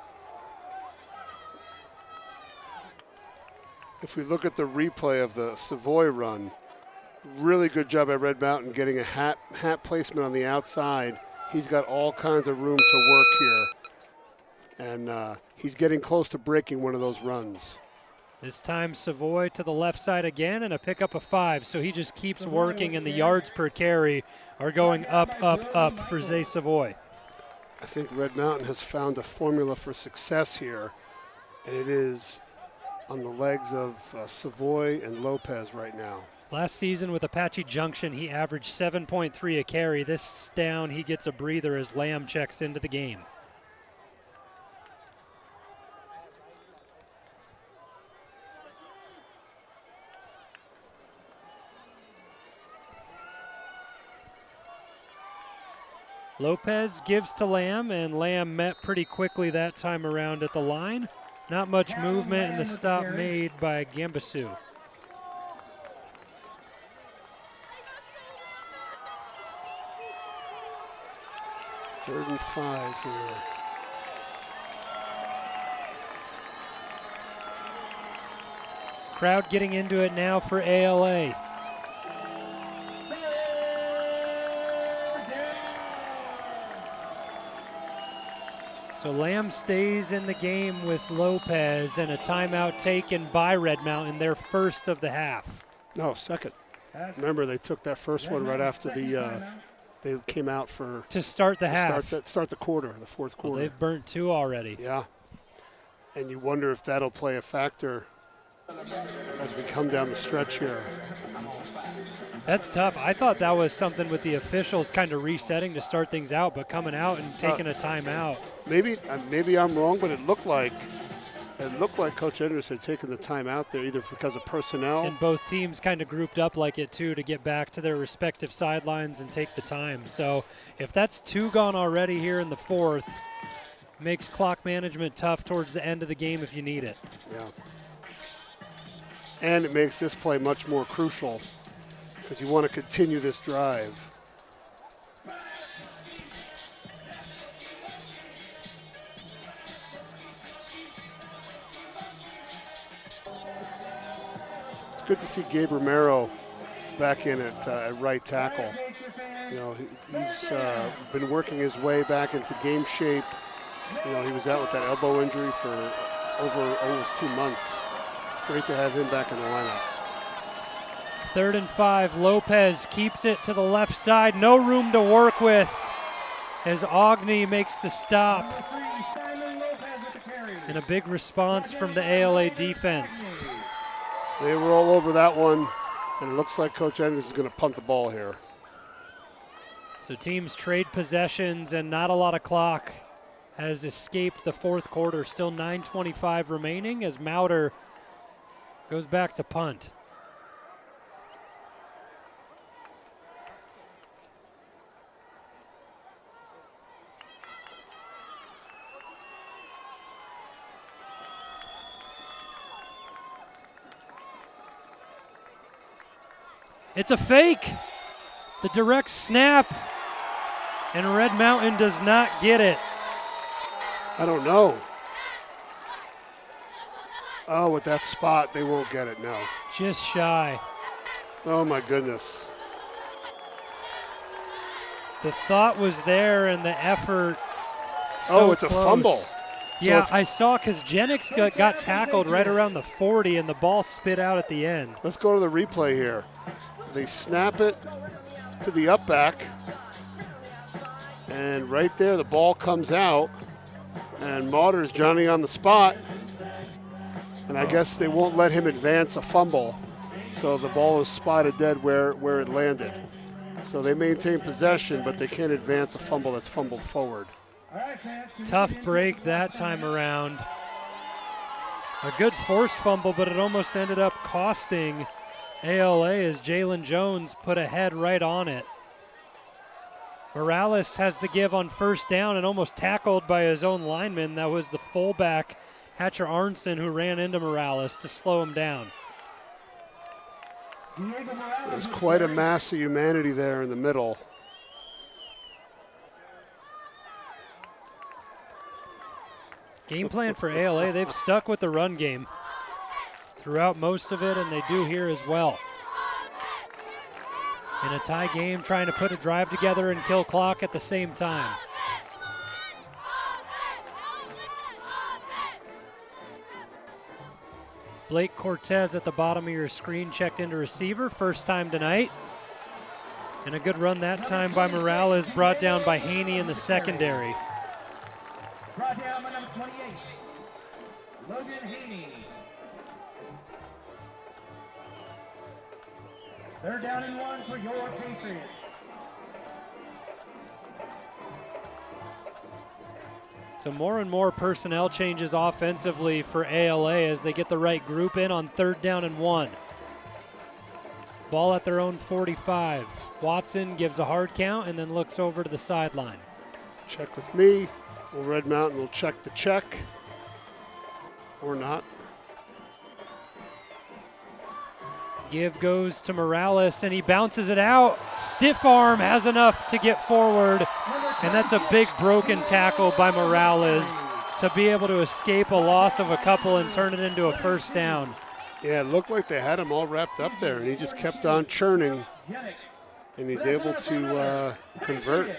If we look at the replay of the Savoy run, really good job by Red Mountain getting a hat placement on the outside. He's got all kinds of room to work here. And he's getting close to breaking one of those runs. This time Savoy to the left side again and a pickup of 5. So he just keeps working and the yards per carry are going up, up, up for Zay Savoy. I think Red Mountain has found a formula for success here, and it is on the legs of Savoy and Lopez right now. Last season with Apache Junction, he averaged 7.3 a carry. This down, he gets a breather as Lamb checks into the game. Lopez gives to Lamb, and Lamb met pretty quickly that time around at the line. Not much movement, and the stop made by Gambasu. Third and 5 here. Crowd getting into it now for ALA. So Lamb stays in the game with Lopez, and a timeout taken by Red Mountain, their first of the half. No, second. Remember, they took that first one right after they came out for to start the half. Start the quarter, the fourth quarter. Well, they've burnt 2 already. Yeah, and you wonder if that'll play a factor as we come down the stretch here. That's tough. I thought that was something with the officials kind of resetting to start things out, but coming out and taking a timeout. Maybe I'm wrong, but it looked like Coach Enders had taken the timeout there, either because of personnel. And both teams kind of grouped up like it too to get back to their respective sidelines and take the time. So if that's 2 gone already here in the fourth, makes clock management tough towards the end of the game if you need it. Yeah. And it makes this play much more crucial because you want to continue this drive. It's good to see Gabe Romero back in at right tackle. You know, he's been working his way back into game shape. You know, he was out with that elbow injury for over almost 2 months. It's great to have him back in the lineup. 3rd and 5, Lopez keeps it to the left side. No room to work with as Ogni makes the stop. And a big response from the ALA defense. They were all over that one, and it looks like Coach Enders is going to punt the ball here. So teams trade possessions, and not a lot of clock has escaped the fourth quarter. Still 9:25 remaining as Mauter goes back to punt. It's a fake. The direct snap, and Red Mountain does not get it. I don't know. Oh, with that spot, they won't get it, no. Just shy. Oh, my goodness. The thought was there and the effort so it's close. A fumble. So yeah, I saw because Jennings got tackled right around the 40 and the ball spit out at the end. Let's go to the replay here. They snap it to the up back, and right there the ball comes out, and Mauter's Johnny on the spot, and I guess they won't let him advance a fumble, so the ball is spotted dead where it landed. So they maintain possession, but they can't advance a fumble that's fumbled forward. Tough break that time around. A good force fumble, but it almost ended up costing ALA as Jalen Jones put a head right on it. Morales has the give on first down and almost tackled by his own lineman. That was the fullback, Hatcher Arnson, who ran into Morales to slow him down. There's quite a mass of humanity there in the middle. Game plan for ALA, they've stuck with the run game throughout most of it, and they do here as well. In a tie game, trying to put a drive together and kill clock at the same time. Blake Cortez at the bottom of your screen checked into receiver, first time tonight. And a good run that time by Morales, brought down by Haney in the secondary. Brought down by number 28, Logan Haney. Third down and 1 for your Patriots. So more and more personnel changes offensively for ALA as they get the right group in on 3rd down and 1. Ball at their own 45. Watson gives a hard count and then looks over to the sideline. Check with me. Well, Red Mountain will check the check or not. Give goes to Morales, and he bounces it out. Stiff arm has enough to get forward, and that's a big broken tackle by Morales to be able to escape a loss of a couple and turn it into a first down. Yeah, it looked like they had him all wrapped up there, and he just kept on churning, and he's able to convert.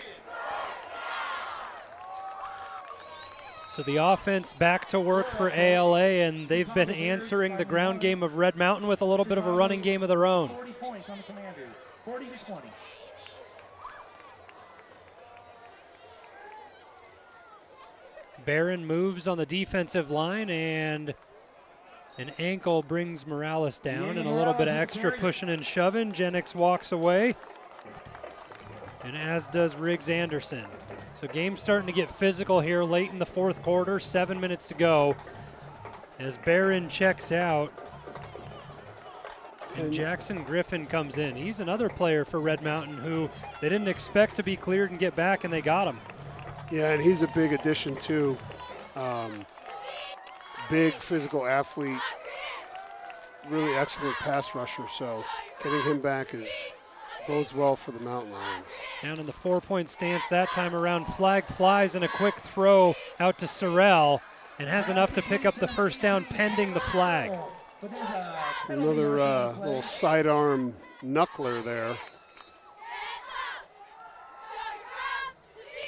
So the offense back to work for ALA, and they've been answering the ground game of Red Mountain with a little bit of a running game of their own. 40 points on the Commanders, 40 to 20. Barron moves on the defensive line, and an ankle brings Morales down, and a little bit of extra pushing and shoving. Jennings walks away, and as does Riggs Anderson. So game's starting to get physical here late in the 4th quarter, 7 minutes to go. As Barron checks out, and Jackson Griffin comes in. He's another player for Red Mountain who they didn't expect to be cleared and get back, and they got him. Yeah, and he's a big addition too. Big physical athlete, really excellent pass rusher. So getting him back bodes well for the Mountain Lions. Down in the 4-point stance that time around. Flag flies and a quick throw out to Sorrell, and has enough to pick up the first down pending the flag. Another little sidearm knuckler there.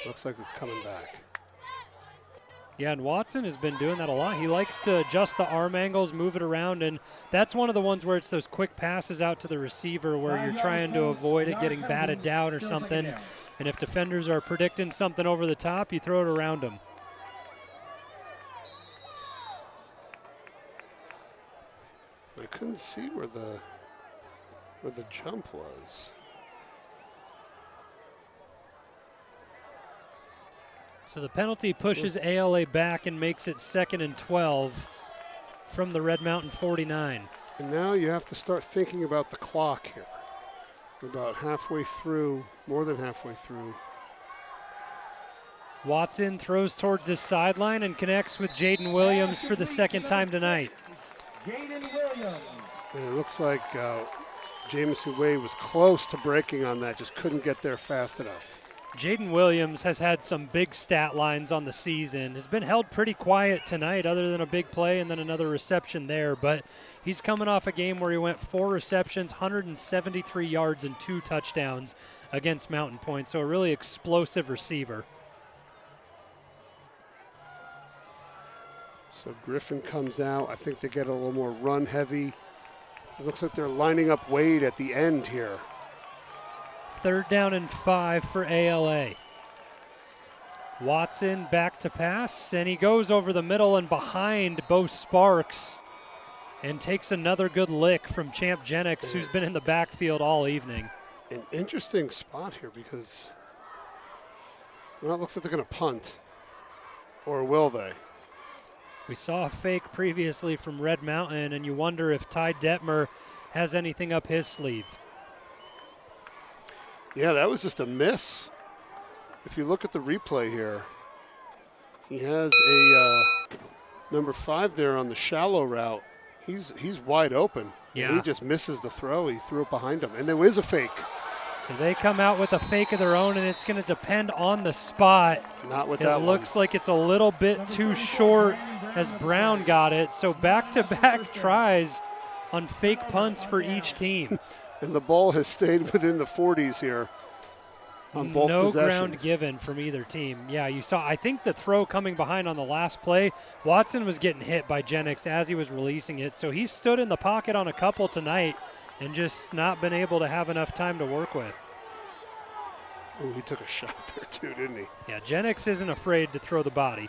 Looks like it's coming back. Yeah, and Watson has been doing that a lot. He likes to adjust the arm angles, move it around, and that's one of the ones where it's those quick passes out to the receiver where you're trying to avoid it getting batted down or something. And if defenders are predicting something over the top, you throw it around them. I couldn't see where the jump was. So the penalty pushes ALA back and makes it 2nd and 12 from the Red Mountain 49. And now you have to start thinking about the clock here. We're about halfway through, more than halfway through. Watson throws towards the sideline and connects with Jaden Williams for the 2nd time tonight. Jaden Williams. And it looks like Jamison Wade was close to breaking on that, just couldn't get there fast enough. Jaden Williams has had some big stat lines on the season. Has been held pretty quiet tonight other than a big play and then another reception there. But he's coming off a game where he went 4 receptions, 173 yards, and 2 touchdowns against Mountain Point. So a really explosive receiver. So Griffin comes out. I think they get a little more run heavy. It looks like they're lining up Wade at the end here. 3rd down and 5 for ALA. Watson back to pass, and he goes over the middle and behind Bo Sparks and takes another good lick from Champ Jennings, who's been in the backfield all evening. An interesting spot here because, well, it looks like they're going to punt. Or will they? We saw a fake previously from Red Mountain, and you wonder if Ty Detmer has anything up his sleeve. Yeah, that was just a miss. If you look at the replay here, he has a number 5 there on the shallow route. He's wide open. Yeah. He just misses the throw. He threw it behind him. And there is a fake. So they come out with a fake of their own, and it's going to depend on the spot. Not with that one. It looks like it's a little bit too short as Brown got it. So back-to-back tries on fake punts for each team. And the ball has stayed within the 40s here. on both no possessions. ground given from either team. Yeah, you saw, I think the throw coming behind on the last play, Watson was getting hit by Jennings as he was releasing it. So he stood in the pocket on a couple tonight and just not been able to have enough time to work with. Oh, he took a shot there too, didn't he? Yeah, Jennings isn't afraid to throw the body.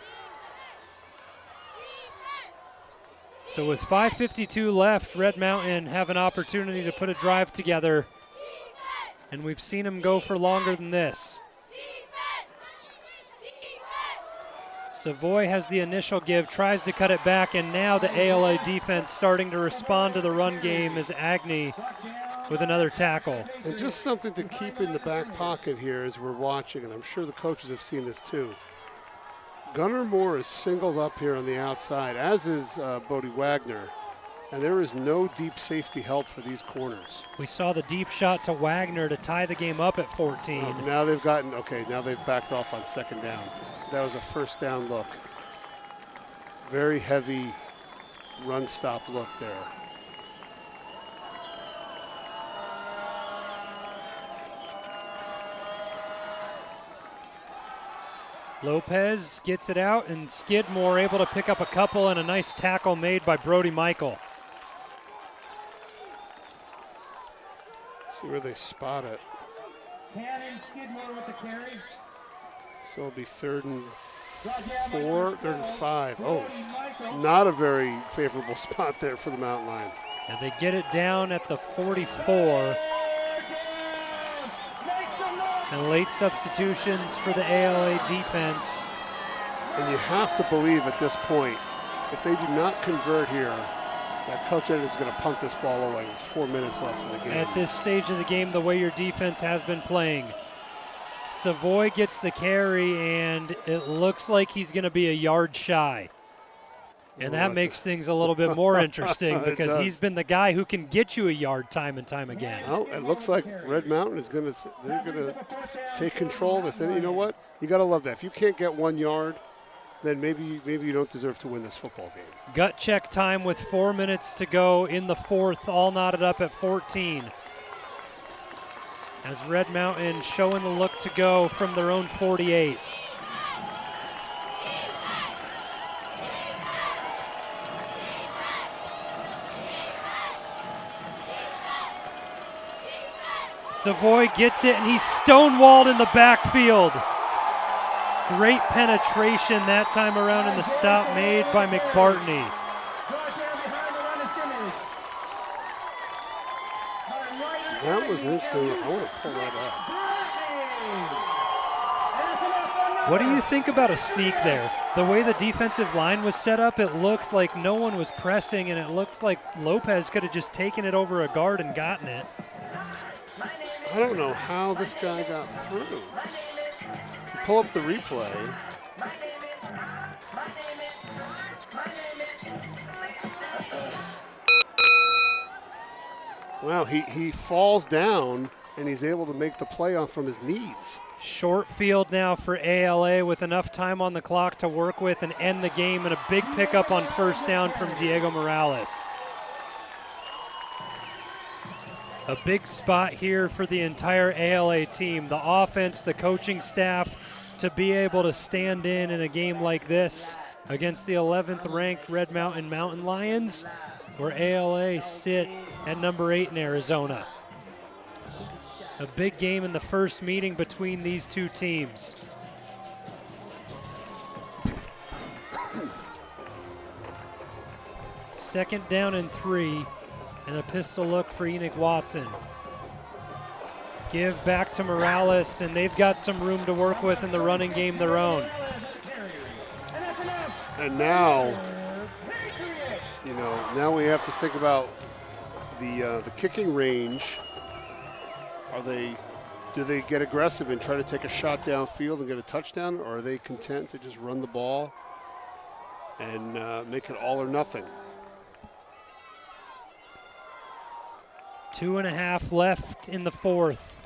So with 5:52 left, Red Mountain have an opportunity to put a drive together. And we've seen him go for longer than this. Savoy has the initial give, tries to cut it back, and now the ALA defense starting to respond to the run game as Agnew with another tackle. And just something to keep in the back pocket here as we're watching, and I'm sure the coaches have seen this too. Gunnar Moore is singled up here on the outside, as is Bodie Wagner. And there is no deep safety help for these corners. We saw the deep shot to Wagner to tie the game up at 14. Now they've gotten, okay, now they've backed off on second down. That was a first down look. Very heavy run stop look there. Lopez gets it out, and Skidmore able to pick up a couple, and a nice tackle made by Brody Michael. See where they spot it. Cannon Skidmore with the carry. So it'll be 3rd and 4, 3rd and 5. Oh, not a very favorable spot there for the Mountain Lions. And they get it down at the 44. And late substitutions for the ALA defense. And you have to believe at this point, if they do not convert here, that Coach Ed is going to punt this ball away with 4 minutes left in the game. At this stage of the game, the way your defense has been playing. Savoy gets the carry, and it looks like he's going to be a yard shy. And that makes things a little bit more interesting because he's been the guy who can get you a yard time and time again. Well, it looks like Red Mountain is going to, they're going to take control of this. And you know what? You got to love that. If you can't get 1 yard, then maybe you don't deserve to win this football game. Gut check time with 4 minutes to go in the fourth, all knotted up at 14. As Red Mountain showing the look to go from their own 48. Savoy gets it, and he's stonewalled in the backfield. Great penetration that time around in the stop made by McBartney. That was interesting. I want to pull that up. What do you think about a sneak there? The way the defensive line was set up, it looked like no one was pressing, and it looked like Lopez could have just taken it over a guard and gotten it. I don't know how this guy got through. Pull up the replay. Wow, he falls down and he's able to make the play off from his knees. Short field now for ALA with enough time on the clock to work with and end the game, and a big pickup on first down from Diego Morales. A big spot here for the entire ALA team, the offense, the coaching staff, to be able to stand in a game like this against the 11th ranked Red Mountain Mountain Lions, where ALA sit at number 8 in Arizona. A big game in the first meeting between these two teams. Second down and 3, and a pistol look for Enoch Watson. Give back to Morales, and they've got some room to work with in the running game their own. And now, now we have to think about the kicking range. Do they get aggressive and try to take a shot downfield and get a touchdown, or are they content to just run the ball and make it all or nothing? 2.5 left in the fourth.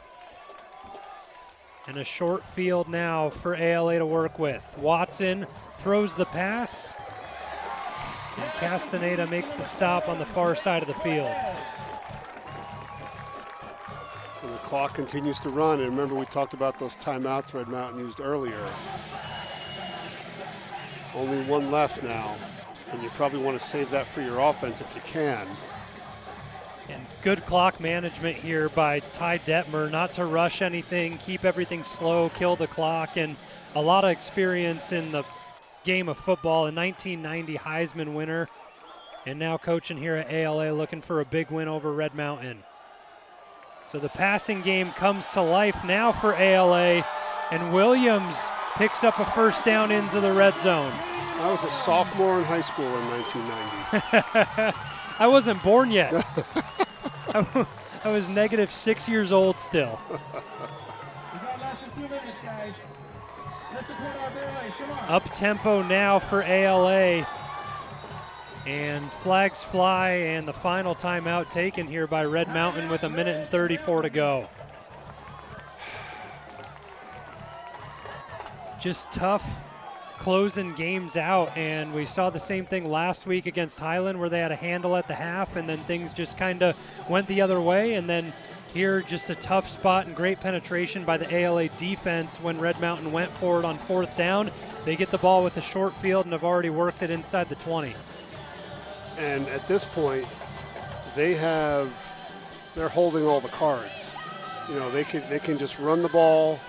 And a short field now for ALA to work with. Watson throws the pass, and Castaneda makes the stop on the far side of the field. And The clock continues to run, and remember we talked about those timeouts Red Mountain used earlier. Only one left now, and you probably want to save that for your offense if you can. And good clock management here by Ty Detmer, not to rush anything, keep everything slow, kill the clock, and a lot of experience in the game of football. A 1990 Heisman winner, and now coaching here at ALA, looking for a big win over Red Mountain. So the passing game comes to life now for ALA, and Williams picks up a first down into the red zone. I was a sophomore in high school in 1990. I wasn't born yet. I was negative 6 years old still. We got less than 2 minutes, guys. Let's support our boys. Come on. Up tempo now for ALA. And flags fly, and the final timeout taken here by Red Mountain with 1:34 to go. Just tough closing games out, and we saw the same thing last week against Highland where they had a handle at the half and then things just kind of went the other way, and then here just a tough spot and great penetration by the ALA defense when Red Mountain went forward on 4th down. They get the ball with a short field and have already worked it inside the 20. And at this point, they're holding all the cards. You know, they can just run the ball.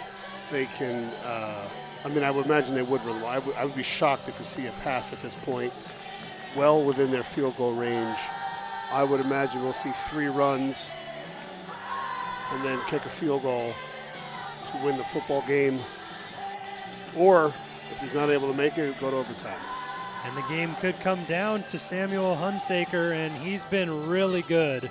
They can, I would imagine they would run the ball. I would be shocked if you see a pass at this point well within their field goal range. I would imagine we'll see 3 runs and then kick a field goal to win the football game. Or if he's not able to make it, go to overtime. And the game could come down to Samuel Hunsaker, and he's been really good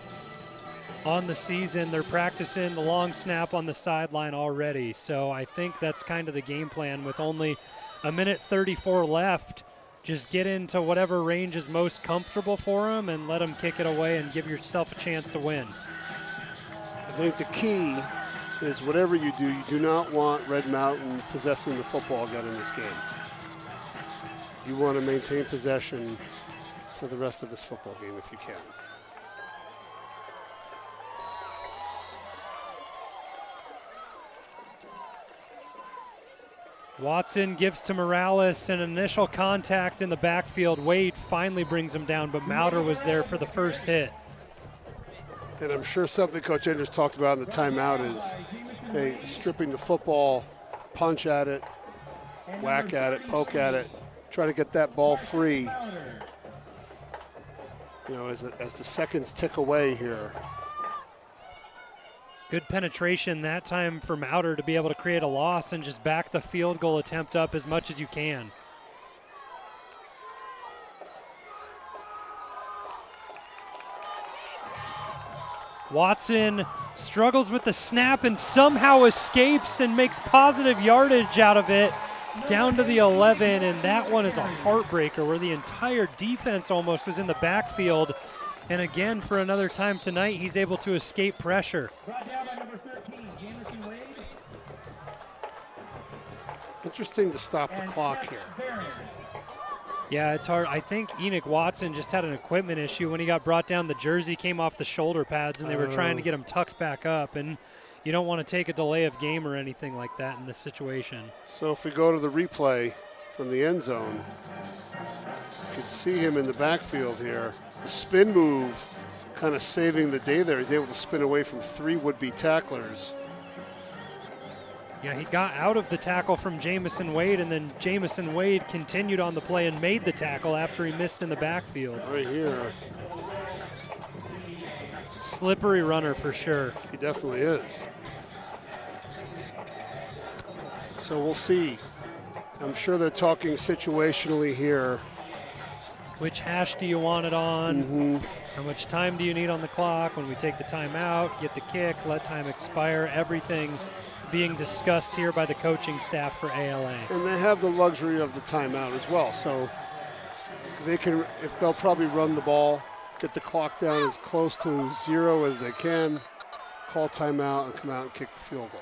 on the season. They're practicing the long snap on the sideline already, so I think that's kind of the game plan with only 1:34 left. Just get into whatever range is most comfortable for them and let them kick it away and give yourself a chance to win. I think the key is whatever you do not want Red Mountain possessing the football again in this game. You want to maintain possession for the rest of this football game if you can. Watson gives to Morales an initial contact in the backfield. Wade finally brings him down, but Mauder was there for the first hit. And I'm sure something Coach Andrews talked about in the timeout is, hey, stripping the football, punch at it, whack at it, poke at it, try to get that ball free. You know, as the seconds tick away here. Good penetration that time for Mauder to be able to create a loss and just back the field goal attempt up as much as you can. Watson struggles with the snap and somehow escapes and makes positive yardage out of it down to the 11, and that one is a heartbreaker where the entire defense almost was in the backfield. And again, for another time tonight, he's able to escape pressure. Brought down by number 13, Jamerson Wade. Interesting to stop the And clock Seth here. Barron. Yeah, it's hard. I think Enoch Watson just had an equipment issue when he got brought down. The jersey came off the shoulder pads, and they were trying to get him tucked back up. And you don't want to take a delay of game or anything like that in this situation. So if we go to the replay from the end zone, you can see him in the backfield here. The spin move kind of saving the day there. He's able to spin away from 3 would-be tacklers. Yeah, he got out of the tackle from Jamerson Wade, and then Jamerson Wade continued on the play and made the tackle after he missed in the backfield. Right here. Slippery runner for sure. He definitely is. So we'll see. I'm sure they're talking situationally here. Which hash do you want it on? How much time do you need on the clock? When we take the time out, get the kick, let time expire, everything being discussed here by the coaching staff for ALA. And they have the luxury of the timeout as well. So they can, if they'll probably run the ball, get the clock down as close to 0 as they can, call timeout and come out and kick the field goal.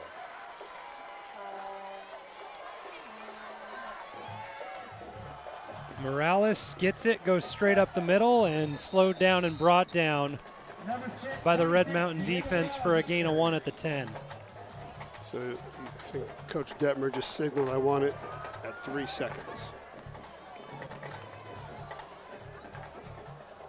Morales gets it, goes straight up the middle, and slowed down and brought down by the Red Mountain defense for a gain of 1 at the 10. So I think Coach Detmer just signaled I want it at 3 seconds.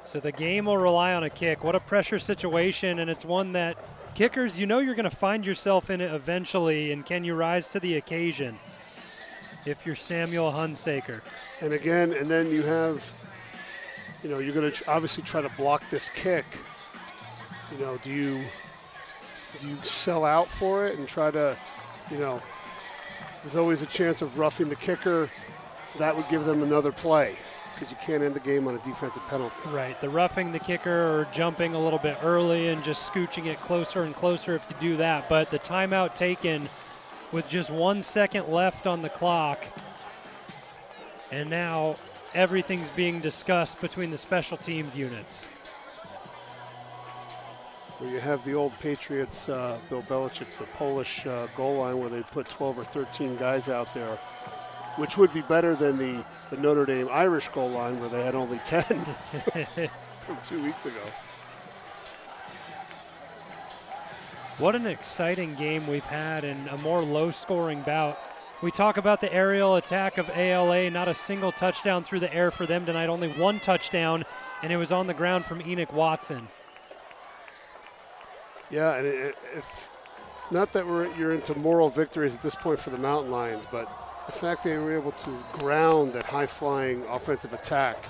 So the game will rely on a kick. What a pressure situation, and it's one that kickers, you know you're going to find yourself in it eventually, and can you rise to the occasion if you're Samuel Hunsaker? And again, and then you have, you know, you're going to obviously try to block this kick. You know, do you sell out for it and try to, you know, there's always a chance of roughing the kicker. That would give them another play because you can't end the game on a defensive penalty. Right, the roughing the kicker or jumping a little bit early and just scooching it closer and closer if you do that. But the timeout taken with just 1 second left on the clock. And now everything's being discussed between the special teams units. Where you have the old Patriots, Bill Belichick, the Polish goal line where they put 12 or 13 guys out there, which would be better than the Notre Dame Irish goal line where they had only 10 from 2 weeks ago. What an exciting game we've had and a more low-scoring bout. We talk about the aerial attack of ALA, not a single touchdown through the air for them tonight, only 1 touchdown, and it was on the ground from Enoch Watson. Yeah, and if not that you're into moral victories at this point for the Mountain Lions, but the fact they were able to ground that high-flying offensive attack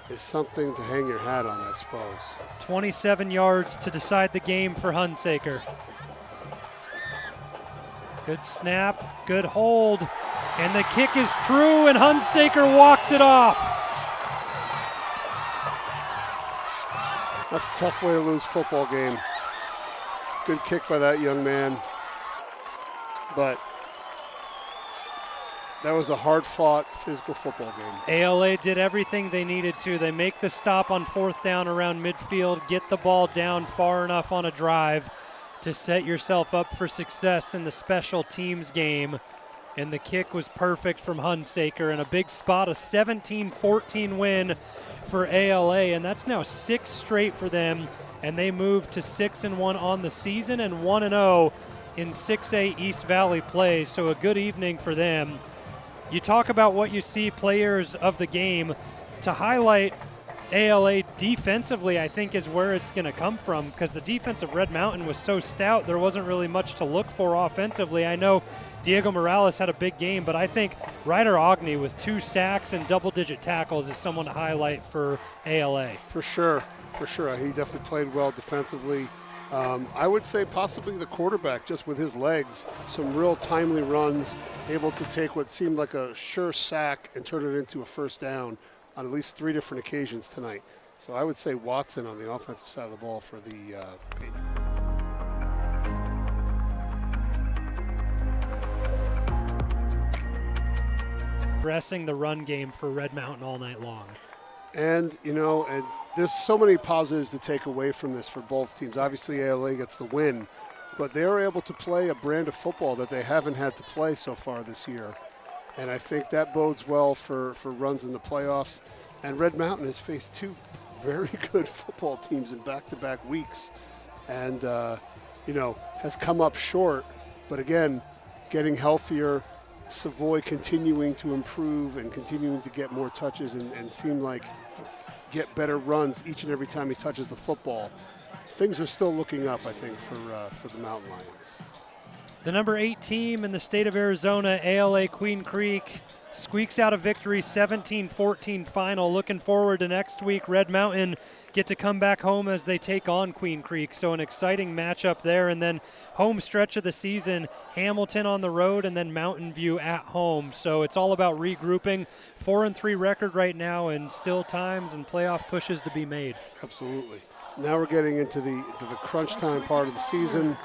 is something to hang your hat on, I suppose. 27 yards to decide the game for Hunsaker. Good snap, good hold, and the kick is through, and Hunsaker walks it off. That's a tough way to lose football game. Good kick by that young man, but that was a hard-fought physical football game. ALA did everything they needed to. They make the stop on 4th down around midfield, get the ball down far enough on a drive to set yourself up for success in the special teams game. And the kick was perfect from Hunsaker in a big spot, a 17-14 win for ALA, and that's now 6 straight for them, and they move to 6-1 on the season and 1-0 in 6A East Valley play, so a good evening for them. You talk about what you see players of the game. To highlight ALA defensively, I think is where it's going to come from, because the defense of Red Mountain was so stout, there wasn't really much to look for offensively. I know Diego Morales had a big game, but I think Ryder Ogni with 2 sacks and double-digit tackles is someone to highlight for ALA. For sure. He definitely played well defensively. I would say possibly the quarterback, just with his legs, some real timely runs, able to take what seemed like a sure sack and turn it into a first down on at least 3 different occasions tonight. So I would say Watson on the offensive side of the ball for the Patriots. Pressing the run game for Red Mountain all night long. And, you know, and there's so many positives to take away from this for both teams. Obviously, ALA gets the win, but they were able to play a brand of football that they haven't had to play so far this year. And I think that bodes well for runs in the playoffs. And Red Mountain has faced 2 very good football teams in back-to-back weeks and, you know, has come up short. But again, getting healthier, Savoy continuing to improve and continuing to get more touches and seem like get better runs each and every time he touches the football. Things are still looking up, I think, for the Mountain Lions. The number 8 team in the state of Arizona, ALA Queen Creek, squeaks out a victory, 17-14 final. Looking forward to next week. Red Mountain get to come back home as they take on Queen Creek. So an exciting matchup there. And then home stretch of the season, Hamilton on the road and then Mountain View at home. So it's all about regrouping. 4-3 record right now and still times and playoff pushes to be made. Absolutely. Now we're getting into the crunch time part of the season.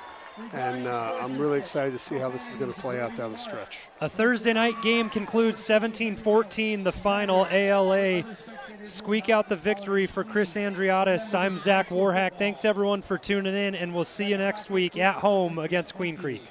And I'm really excited to see how this is going to play out down the stretch. A Thursday night game concludes 17-14, the final. ALA squeak out the victory for Chris Andriotis. I'm Zach Warhack. Thanks, everyone, for tuning in, and we'll see you next week at home against Queen Creek.